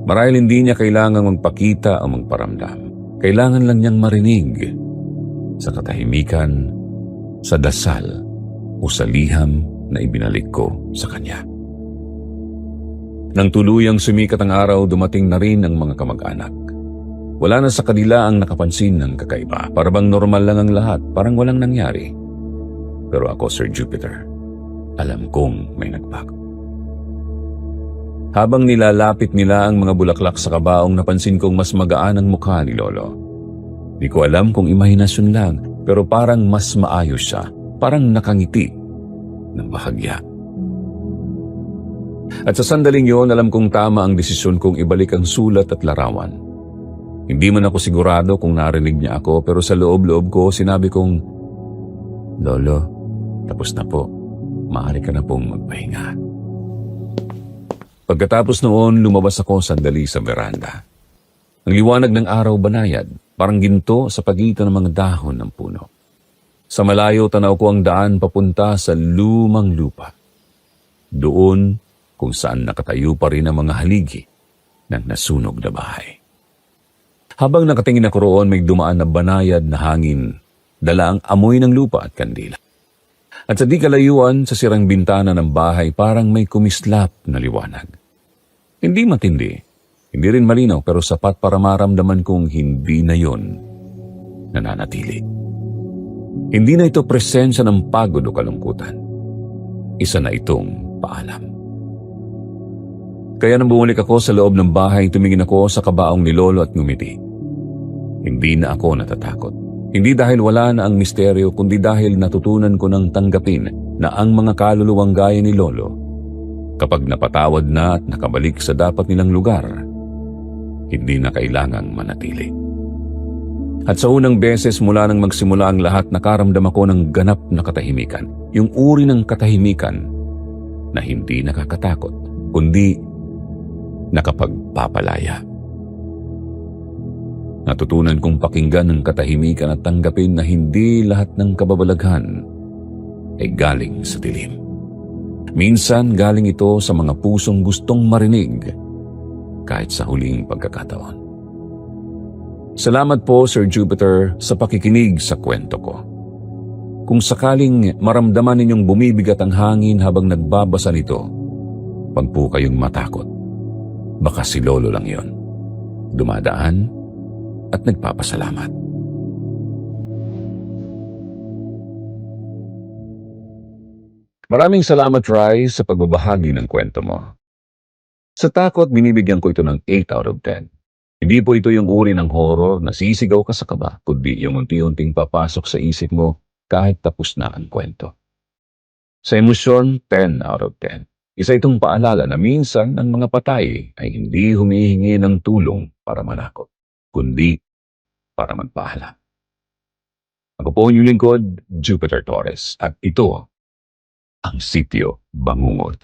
Marahil hindi niya kailangang magpakita o magparamdam. Kailangan lang niyang marinig sa katahimikan, sa dasal o sa liham na ibinalik ko sa kanya. Nang tuluyang sumikat ang araw, dumating na rin ang mga kamag-anak. Wala na sa kanila ang nakapansin ng kakaiba. Para bang normal lang ang lahat, parang walang nangyari. Pero ako, Sir Jupiter, alam kong may nagbago. Habang nilalapit nila ang mga bulaklak sa kabaong, napansin kong mas magaan ang mukha ni Lolo. Di ko alam kung imahinasyon lang, pero parang mas maayos siya, parang nakangiti ng bahagya. At sa sandaling yon, alam kong tama ang desisyon kong ibalik ang sulat at larawan. Hindi man ako sigurado kung narinig niya ako, pero sa loob-loob ko sinabi kong, "Lolo, tapos na po. Maaari ka na pong magpahinga." Pagkatapos noon, lumabas ako sandali sa veranda. Ang liwanag ng araw banayad, parang ginto sa pagitan ng mga dahon ng puno. Sa malayo, tanaw ko ang daan papunta sa lumang lupa. Doon kung saan nakatayo pa rin ang mga haligi ng nasunog na bahay. Habang nakatingin ako roon, may dumaan na banayad na hangin, dala ang amoy ng lupa at kandila. At sa di kalayuan, sa sirang bintana ng bahay, parang may kumislap na liwanag. Hindi matindi, hindi rin malinaw, pero sapat para maramdaman kong hindi na yon nananatili. Hindi na ito presensya ng pagod o kalungkutan. Isa na itong paalam. Kaya nang bumalik ako sa loob ng bahay, tumingin ako sa kabaong ni Lolo at ngumiti. Hindi na ako natatakot. Hindi dahil wala na ang misteryo, kundi dahil natutunan ko ng tanggapin na ang mga kaluluwang gaya ni Lolo, kapag napatawad na at nakabalik sa dapat nilang lugar, hindi na kailangang manatili. At sa unang beses mula nang magsimula ang lahat, nakaramdam ako ng ganap na katahimikan. Yung uri ng katahimikan na hindi nakakatakot, kundi nakapagpapalaya. Natutunan kong pakinggan ng katahimikan at tanggapin na hindi lahat ng kababalaghan ay galing sa dilim. Minsan galing ito sa mga pusong gustong marinig kahit sa huling pagkakataon. Salamat po, Sir Jupiter, sa pakikinig sa kwento ko. Kung sakaling maramdaman ninyong bumibigat ang hangin habang nagbabasa nito, wag po kayong matakot. Baka si Lolo lang yon. Dumadaan at nagpapasalamat. Maraming salamat, Rai, sa pagbabahagi ng kwento mo. Sa takot, binibigyan ko ito ng 8 out of 10. Hindi po ito yung uri ng horror na sisigaw ka sa kaba, kundi yung unti-unting papasok sa isip mo kahit tapos na ang kwento. Sa emosyon, 10 out of 10. Isa itong paalala na minsan ang mga patay ay hindi humihingi ng tulong para manakot, kundi para magpaalam. Ako po ang inyong lingkod, Jupiter Torres, at ito ang Sitio Bangungot.